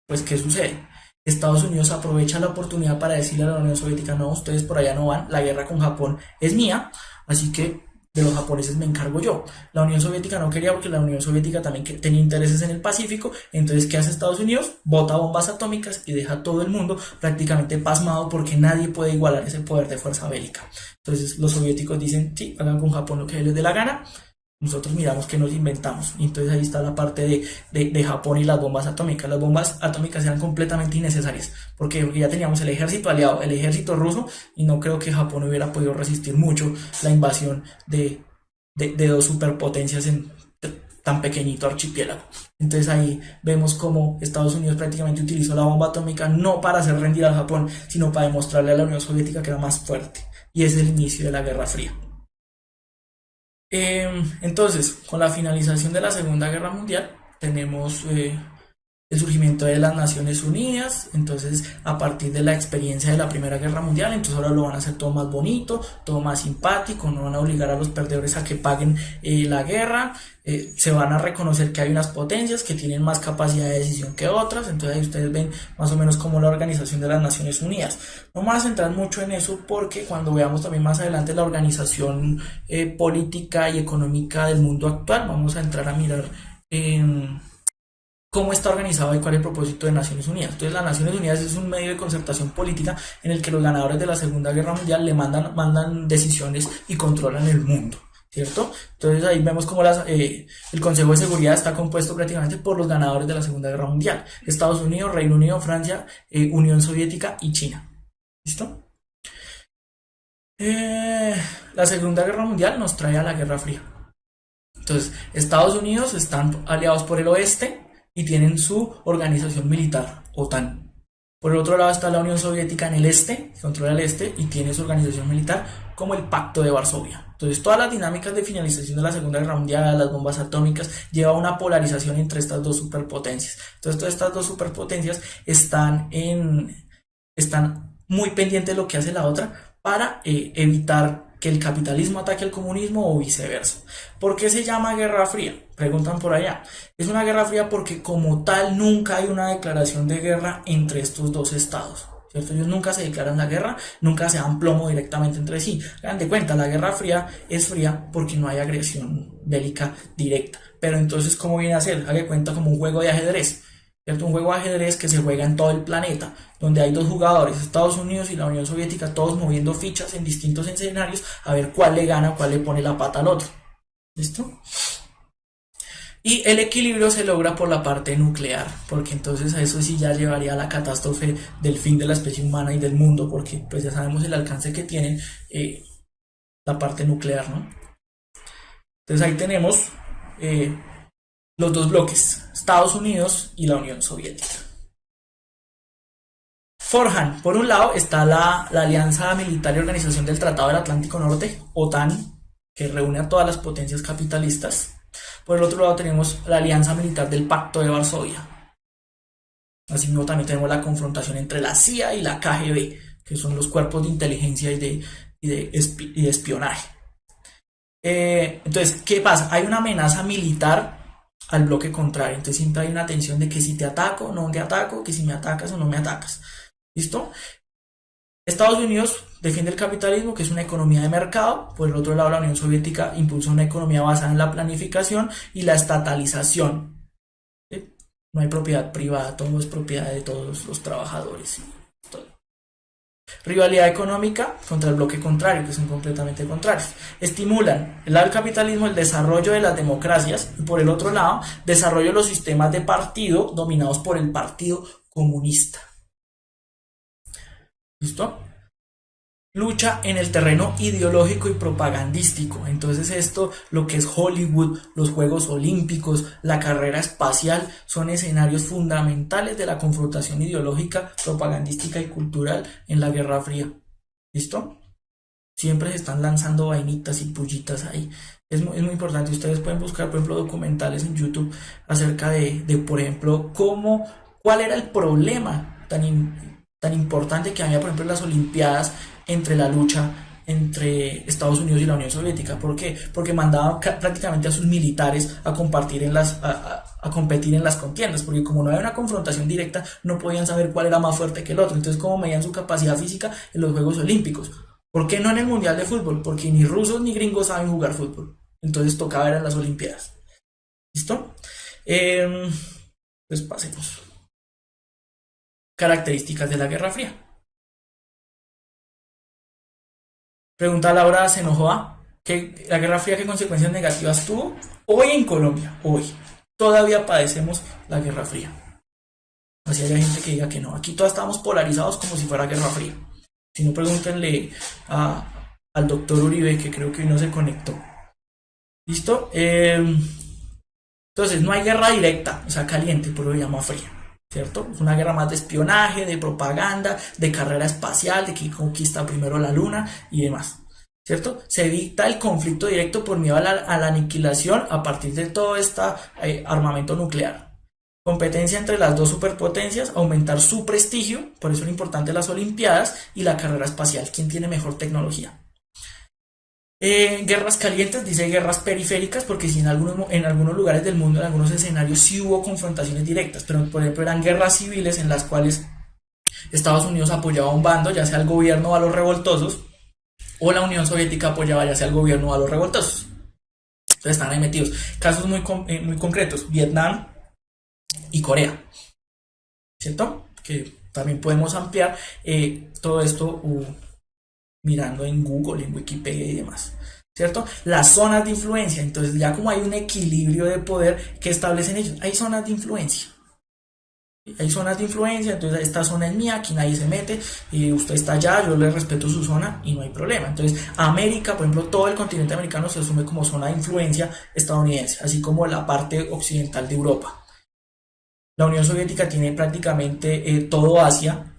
pues ¿qué sucede? Estados Unidos aprovecha la oportunidad para decirle a la Unión Soviética: no, ustedes por allá no van, la guerra con Japón es mía, así que de los japoneses me encargo yo. La Unión Soviética no quería, porque la Unión Soviética también tenía intereses en el Pacífico. Entonces, ¿qué hace Estados Unidos? Bota bombas atómicas y deja a todo el mundo prácticamente pasmado, porque nadie puede igualar ese poder de fuerza bélica. Entonces los soviéticos dicen: sí, hagan con Japón lo que les dé la gana, Nosotros miramos que nos inventamos. Y entonces ahí está la parte de Japón y las bombas atómicas. Las bombas atómicas eran completamente innecesarias porque ya teníamos el ejército aliado, el ejército ruso, y no creo que Japón hubiera podido resistir mucho la invasión de dos superpotencias en tan pequeñito archipiélago. Entonces ahí vemos cómo Estados Unidos prácticamente utilizó la bomba atómica no para hacer rendir a Japón, sino para demostrarle a la Unión Soviética que era más fuerte. Y es el inicio de la Guerra Fría. Entonces, con la finalización de la Segunda Guerra Mundial, tenemos el surgimiento de las Naciones Unidas. Entonces, a partir de la experiencia de la Primera Guerra Mundial, entonces ahora lo van a hacer todo más bonito, todo más simpático, no van a obligar a los perdedores a que paguen la guerra. Se van a reconocer que hay unas potencias que tienen más capacidad de decisión que otras. Entonces ahí ustedes ven más o menos como la organización de las Naciones Unidas. No me voy a centrar mucho en eso porque cuando veamos también más adelante la organización política y económica del mundo actual, vamos a entrar a mirar cómo está organizado y cuál es el propósito de Naciones Unidas. Entonces, las Naciones Unidas es un medio de concertación política en el que los ganadores de la Segunda Guerra Mundial le mandan decisiones y controlan el mundo, ¿cierto? Entonces ahí vemos cómo el Consejo de Seguridad está compuesto prácticamente por los ganadores de la Segunda Guerra Mundial: Estados Unidos, Reino Unido, Francia, Unión Soviética y China. ¿Listo? La Segunda Guerra Mundial nos trae a la Guerra Fría. Entonces, Estados Unidos están aliados por el oeste y tienen su organización militar, OTAN. Por el otro lado está la Unión Soviética en el este, que controla el este y tiene su organización militar como el Pacto de Varsovia. Entonces, todas las dinámicas de finalización de la Segunda Guerra Mundial, las bombas atómicas, lleva a una polarización entre estas dos superpotencias. Entonces, todas estas dos superpotencias están muy pendientes de lo que hace la otra para evitar que el capitalismo ataque al comunismo o viceversa. ¿Por qué se llama Guerra Fría? Preguntan por allá. Es una Guerra Fría porque como tal nunca hay una declaración de guerra entre estos dos estados, ¿cierto? Ellos nunca se declaran la guerra, nunca se dan plomo directamente entre sí. Hagan de cuenta, la Guerra Fría es fría porque no hay agresión bélica directa. Pero entonces, ¿cómo viene a ser? Hagan de cuenta como un juego de ajedrez. ¿Cierto? Un juego de ajedrez que se juega en todo el planeta, donde hay dos jugadores, Estados Unidos y la Unión Soviética, todos moviendo fichas en distintos escenarios a ver cuál le gana, cuál le pone la pata al otro. ¿Listo? Y el equilibrio se logra por la parte nuclear, porque entonces a eso sí ya llevaría a la catástrofe del fin de la especie humana y del mundo, porque pues ya sabemos el alcance que tiene la parte nuclear, ¿no? Entonces ahí tenemos los dos bloques, Estados Unidos y la Unión Soviética. Forjan, por un lado está la Alianza Militar y Organización del Tratado del Atlántico Norte, OTAN, que reúne a todas las potencias capitalistas. Por el otro lado tenemos la Alianza Militar del Pacto de Varsovia. Asimismo también tenemos la confrontación entre la CIA y la KGB, que son los cuerpos de inteligencia y de espionaje. Entonces, ¿qué pasa? Hay una amenaza militar al bloque contrario. Entonces siempre hay una tensión de que si te ataco, no te ataco, que si me atacas o no me atacas. ¿Listo? Estados Unidos defiende el capitalismo, que es una economía de mercado. Por el otro lado, la Unión Soviética impulsa una economía basada en la planificación y la estatalización. ¿Sí? No hay propiedad privada, todo es propiedad de todos los trabajadores. Rivalidad económica contra el bloque contrario, que son completamente contrarios. Estimulan el lado del capitalismo el desarrollo de las democracias y por el otro lado desarrollo de los sistemas de partido dominados por el Partido Comunista. ¿Listo? Lucha en el terreno ideológico y propagandístico. Entonces esto, lo que es Hollywood, los Juegos Olímpicos, la carrera espacial, son escenarios fundamentales de la confrontación ideológica, propagandística y cultural en la Guerra Fría. ¿Listo? Siempre se están lanzando vainitas y pullitas ahí. Es muy importante. Ustedes pueden buscar, por ejemplo, documentales en YouTube acerca de por ejemplo, cuál era el problema tan importante que había, por ejemplo, en las Olimpiadas entre la lucha entre Estados Unidos y la Unión Soviética. ¿Por qué? Porque mandaban prácticamente a sus militares a competir en las contiendas, porque como no había una confrontación directa, no podían saber cuál era más fuerte que el otro. Entonces, ¿cómo medían su capacidad física en los Juegos Olímpicos? ¿Por qué no en el Mundial de Fútbol? Porque ni rusos ni gringos saben jugar fútbol. Entonces tocaba ver en las Olimpiadas. ¿Listo? Pues pasemos. Características de la Guerra Fría. Pregunta Laura Senojoa. la Guerra Fría, ¿qué consecuencias negativas tuvo? Hoy en Colombia, hoy, todavía padecemos la Guerra Fría. Así hay gente que diga que no. Aquí todos estamos polarizados como si fuera Guerra Fría. Si no, pregúntenle al doctor Uribe, que creo que hoy no se conectó. ¿Listo? Entonces, no hay guerra directa, o sea, caliente, por eso se llama fría. ¿Cierto? Es una guerra más de espionaje, de propaganda, de carrera espacial, de que conquista primero la luna y demás. ¿Cierto? Se evita el conflicto directo por miedo a la aniquilación a partir de todo este armamento nuclear. Competencia entre las dos superpotencias, aumentar su prestigio, por eso es importante las Olimpiadas y la carrera espacial, quién tiene mejor tecnología. Guerras calientes, dice guerras periféricas, porque si en algunos lugares del mundo, en algunos escenarios sí hubo confrontaciones directas, pero por ejemplo eran guerras civiles en las cuales Estados Unidos apoyaba a un bando, ya sea al gobierno o a los revoltosos, o la Unión Soviética apoyaba ya sea al gobierno o a los revoltosos. Entonces están ahí metidos. Casos muy concretos, Vietnam y Corea, ¿cierto? Que también podemos ampliar todo esto mirando en Google, en Wikipedia y demás, ¿cierto? Las zonas de influencia, entonces ya como hay un equilibrio de poder que establecen ellos, hay zonas de influencia. Hay zonas de influencia, entonces esta zona es mía, aquí nadie se mete, y usted está allá, yo le respeto su zona y no hay problema. Entonces América, por ejemplo, todo el continente americano se asume como zona de influencia estadounidense, así como la parte occidental de Europa. La Unión Soviética tiene prácticamente todo Asia,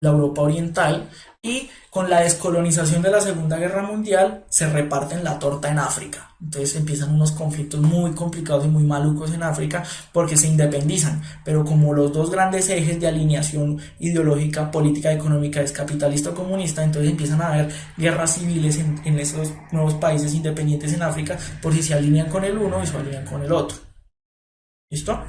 la Europa oriental, y con la descolonización de la Segunda Guerra Mundial se reparten la torta en África. Entonces empiezan unos conflictos muy complicados y muy malucos en África porque se independizan, pero como los dos grandes ejes de alineación ideológica, política, económica es capitalista o comunista, entonces empiezan a haber guerras civiles en esos nuevos países independientes en África por si se alinean con el uno y se alinean con el otro. ¿Listo?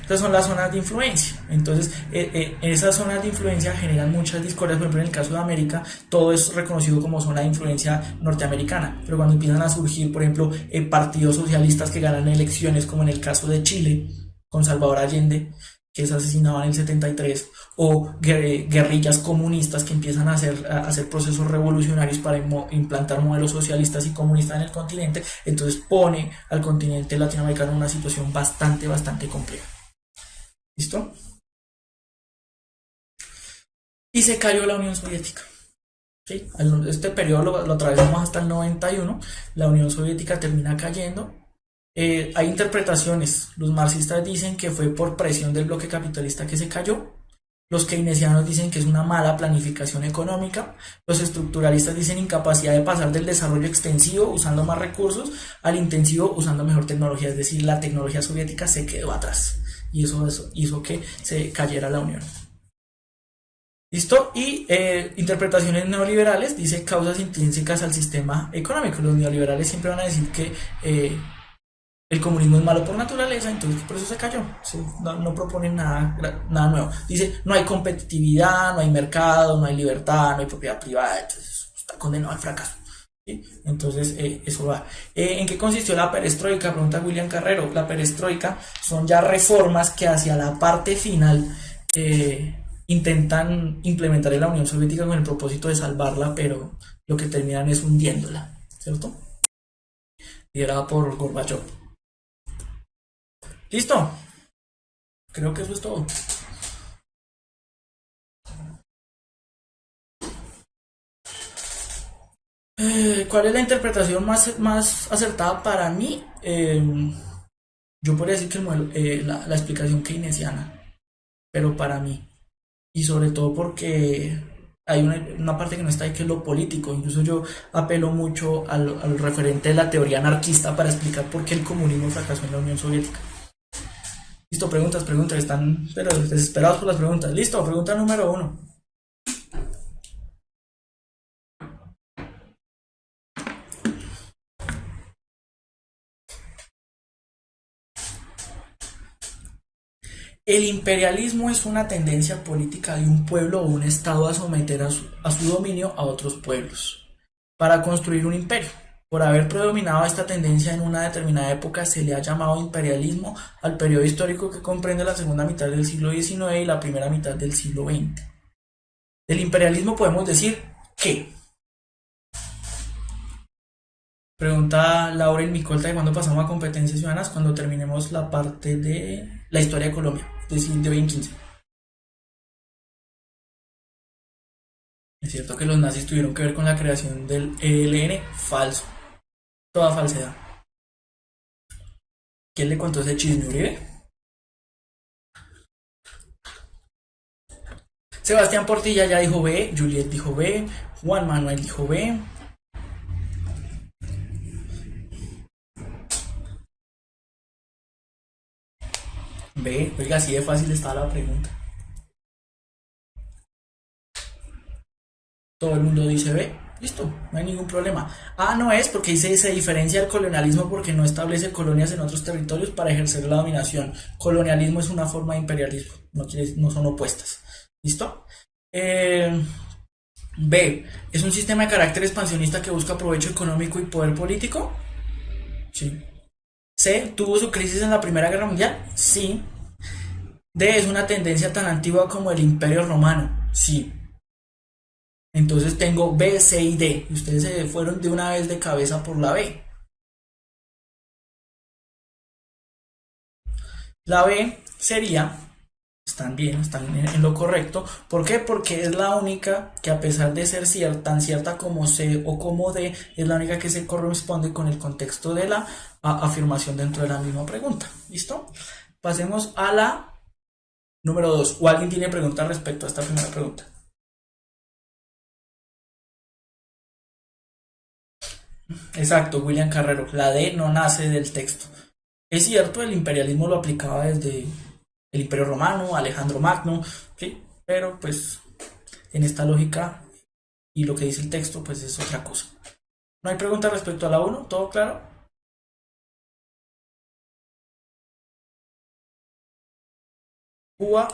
Estas son las zonas de influencia. Entonces, esas zonas de influencia generan muchas discordias. Por ejemplo, en el caso de América, todo es reconocido como zona de influencia norteamericana. Pero cuando empiezan a surgir, por ejemplo, partidos socialistas que ganan elecciones, como en el caso de Chile, con Salvador Allende, que es asesinado en el 73, o guerrillas comunistas que empiezan a hacer procesos revolucionarios para implantar modelos socialistas y comunistas en el continente, entonces pone al continente latinoamericano en una situación bastante compleja. ¿Listo? Y se cayó la Unión Soviética. ¿Sí? Este periodo lo atravesamos hasta el 91. La Unión Soviética termina cayendo. Hay interpretaciones. Los marxistas dicen que fue por presión del bloque capitalista que se cayó. Los keynesianos dicen que es una mala planificación económica. Los estructuralistas dicen incapacidad de pasar del desarrollo extensivo usando más recursos al intensivo usando mejor tecnología. Es decir, la tecnología soviética se quedó atrás. Y eso hizo que se cayera la Unión. ¿Listo? Y interpretaciones neoliberales dice causas intrínsecas al sistema económico. Los neoliberales siempre van a decir que el comunismo es malo por naturaleza, entonces por eso se cayó. ¿Sí? No proponen nada nuevo. Dice no hay competitividad, no hay mercado, no hay libertad, no hay propiedad privada, entonces está condenado al fracaso. ¿Sí? Entonces eso va. ¿En qué consistió la perestroika? Pregunta William Carrero. La perestroika son ya reformas que hacia la parte final intentan implementar en la Unión Soviética con el propósito de salvarla, pero lo que terminan es hundiéndola, ¿cierto? Liderada por Gorbachev. ¿Listo? Creo que eso es todo. ¿Cuál es la interpretación más acertada para mí? Yo podría decir que la explicación keynesiana, pero para mí. Y sobre todo porque hay una parte que no está ahí, que es lo político. Incluso yo apelo mucho al referente de la teoría anarquista para explicar por qué el comunismo fracasó en la Unión Soviética. Listo, preguntas, están pero desesperados por las preguntas. Listo, pregunta número 1. El imperialismo es una tendencia política de un pueblo o un estado a someter a su dominio a otros pueblos para construir un imperio. Por haber predominado esta tendencia en una determinada época, se le ha llamado imperialismo al periodo histórico que comprende la segunda mitad del siglo XIX y la primera mitad del siglo XX. Del imperialismo podemos decir que Pregunta Lauren Micolta de cuándo pasamos a competencias ciudadanas cuando terminemos la parte de la historia de Colombia, es decir, de 2015. Es cierto que los nazis tuvieron que ver con la creación del ELN, falso, toda falsedad. ¿Quién le contó ese chisme, Uribe? Sebastián Portilla ya dijo B, Juliet dijo B, Juan Manuel dijo B. B, oiga, así de fácil estaba la pregunta. Todo el mundo dice B, listo, no hay ningún problema. A no es porque dice se diferencia del colonialismo porque no establece colonias en otros territorios para ejercer la dominación. Colonialismo es una forma de imperialismo, no son opuestas. ¿Listo? B, ¿es un sistema de carácter expansionista que busca provecho económico y poder político? Sí. C, ¿tuvo su crisis en la Primera Guerra Mundial? Sí. D, ¿es una tendencia tan antigua como el Imperio Romano? Sí. Entonces tengo B, C y D. Y ustedes se fueron de una vez de cabeza por la B. La B sería, están bien, están en lo correcto. ¿Por qué? Porque es la única que a pesar de ser cierta, tan cierta como C o como D, es la única que se corresponde con el contexto de la afirmación dentro de la misma pregunta. ¿Listo? Pasemos a la número 2. ¿O alguien tiene preguntas respecto a esta primera pregunta? Exacto, William Carrero. La D no nace del texto. Es cierto, el imperialismo lo aplicaba desde el Imperio Romano, Alejandro Magno, ¿sí? Pero pues en esta lógica y lo que dice el texto pues es otra cosa. ¿No hay pregunta respecto a la uno? ¿Todo claro? Cuba,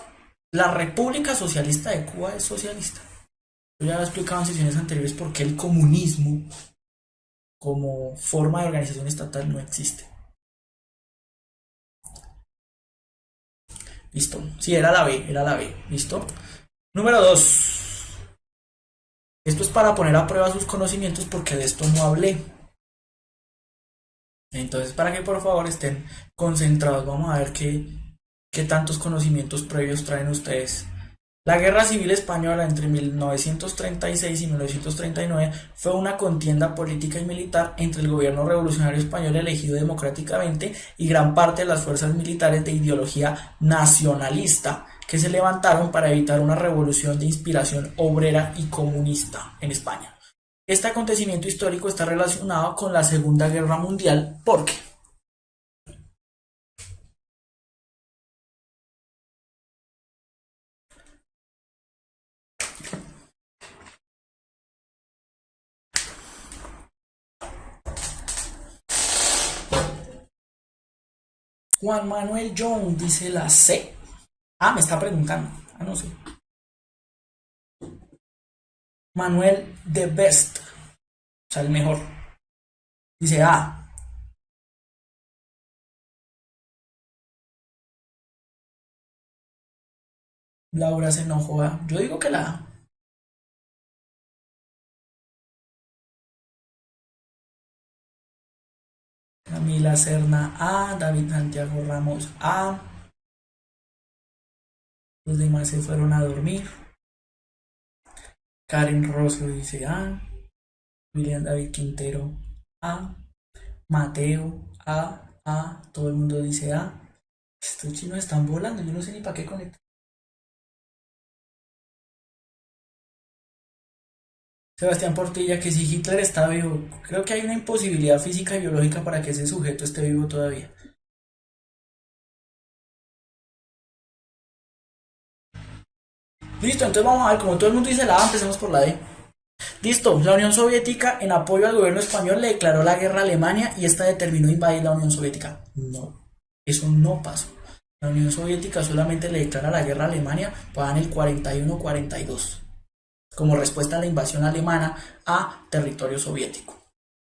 la República Socialista de Cuba es socialista. Yo ya lo he explicado en sesiones anteriores por qué el comunismo como forma de organización estatal no existe. Listo. Sí, era la B. Listo. Número 2. Esto es para poner a prueba sus conocimientos porque de esto no hablé. Entonces, para que por favor estén concentrados, vamos a ver qué tantos conocimientos previos traen ustedes. La Guerra Civil Española entre 1936 y 1939 fue una contienda política y militar entre el gobierno revolucionario español elegido democráticamente y gran parte de las fuerzas militares de ideología nacionalista que se levantaron para evitar una revolución de inspiración obrera y comunista en España. Este acontecimiento histórico está relacionado con la Segunda Guerra Mundial porque Juan Manuel John dice la C. Ah, me está preguntando. Ah, no sé. Manuel the best. O sea, el mejor. Dice A. Laura se enojó. Yo digo que la A. Camila Serna A. David Santiago Ramos A. Los demás se fueron a dormir. Karen Rosso dice A. William David Quintero A. Mateo A. Todo el mundo dice A. Estos chinos están volando. Yo no sé ni para qué conectar. Sebastián Portilla, que si Hitler está vivo, creo que hay una imposibilidad física y biológica para que ese sujeto esté vivo todavía. Listo, entonces vamos a ver, como todo el mundo dice la A, empecemos por la D. Listo, la Unión Soviética en apoyo al gobierno español le declaró la guerra a Alemania y esta determinó invadir la Unión Soviética. No, eso no pasó. La Unión Soviética solamente le declara la guerra a Alemania para en el 41-42 como respuesta a la invasión alemana a territorio soviético.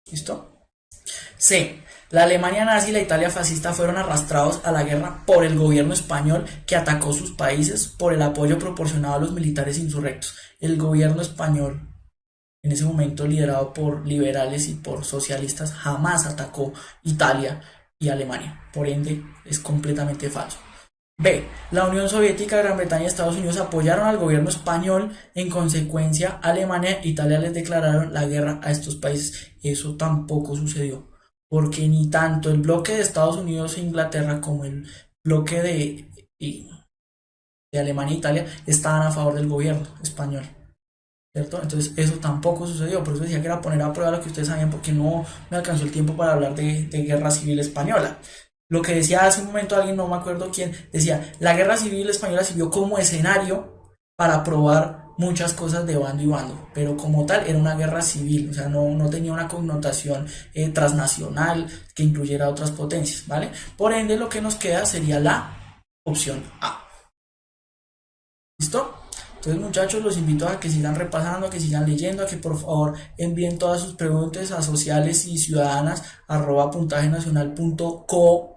¿Listo? C. La Alemania nazi y la Italia fascista fueron arrastrados a la guerra por el gobierno español que atacó sus países por el apoyo proporcionado a los militares insurrectos. El gobierno español en ese momento liderado por liberales y por socialistas, jamás atacó Italia y Alemania. Por ende, es completamente falso. B. La Unión Soviética, Gran Bretaña y Estados Unidos apoyaron al gobierno español. En consecuencia, Alemania e Italia les declararon la guerra a estos países. Eso tampoco sucedió, porque ni tanto el bloque de Estados Unidos e Inglaterra como el bloque de Alemania e Italia estaban a favor del gobierno español, ¿cierto? Entonces eso tampoco sucedió, por eso decía que era poner a prueba lo que ustedes sabían, porque no me alcanzó el tiempo para hablar de guerra civil española. Lo que decía hace un momento alguien, no me acuerdo quién, decía, la guerra civil española sirvió como escenario para probar muchas cosas de bando y bando, pero como tal era una guerra civil, o sea, no tenía una connotación transnacional que incluyera otras potencias, ¿vale? Por ende, lo que nos queda sería la opción A. ¿Listo? Entonces, muchachos, los invito a que sigan repasando, a que sigan leyendo, a que por favor envíen todas sus preguntas a sociales y ciudadanas @puntajenacional.co,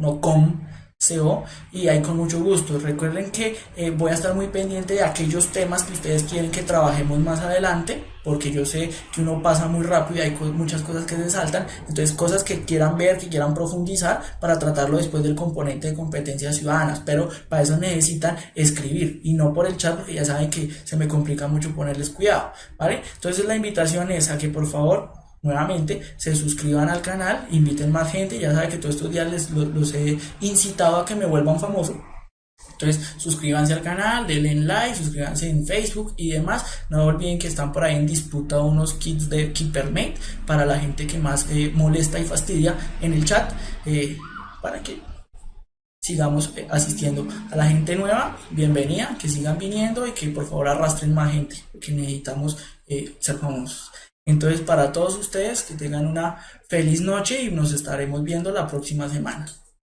no com, CO, y ahí con mucho gusto. Recuerden que voy a estar muy pendiente de aquellos temas que ustedes quieren que trabajemos más adelante, porque yo sé que uno pasa muy rápido y hay muchas cosas que se saltan. Entonces, cosas que quieran ver, que quieran profundizar para tratarlo después del componente de competencias ciudadanas, pero para eso necesitan escribir y no por el chat, porque ya saben que se me complica mucho ponerles cuidado, ¿vale? Entonces la invitación es a que por favor nuevamente se suscriban al canal, inviten más gente. Ya saben que todos estos días los he incitado a que me vuelvan famoso. Entonces suscríbanse al canal, denle like, suscríbanse en Facebook y demás. No olviden que están por ahí en disputa unos kits de KeeperMate para la gente que más molesta y fastidia en el chat, para que sigamos asistiendo a la gente nueva. Bienvenida, que sigan viniendo y que por favor arrastren más gente, porque necesitamos ser famosos. Entonces, para todos ustedes, que tengan una feliz noche y nos estaremos viendo la próxima semana.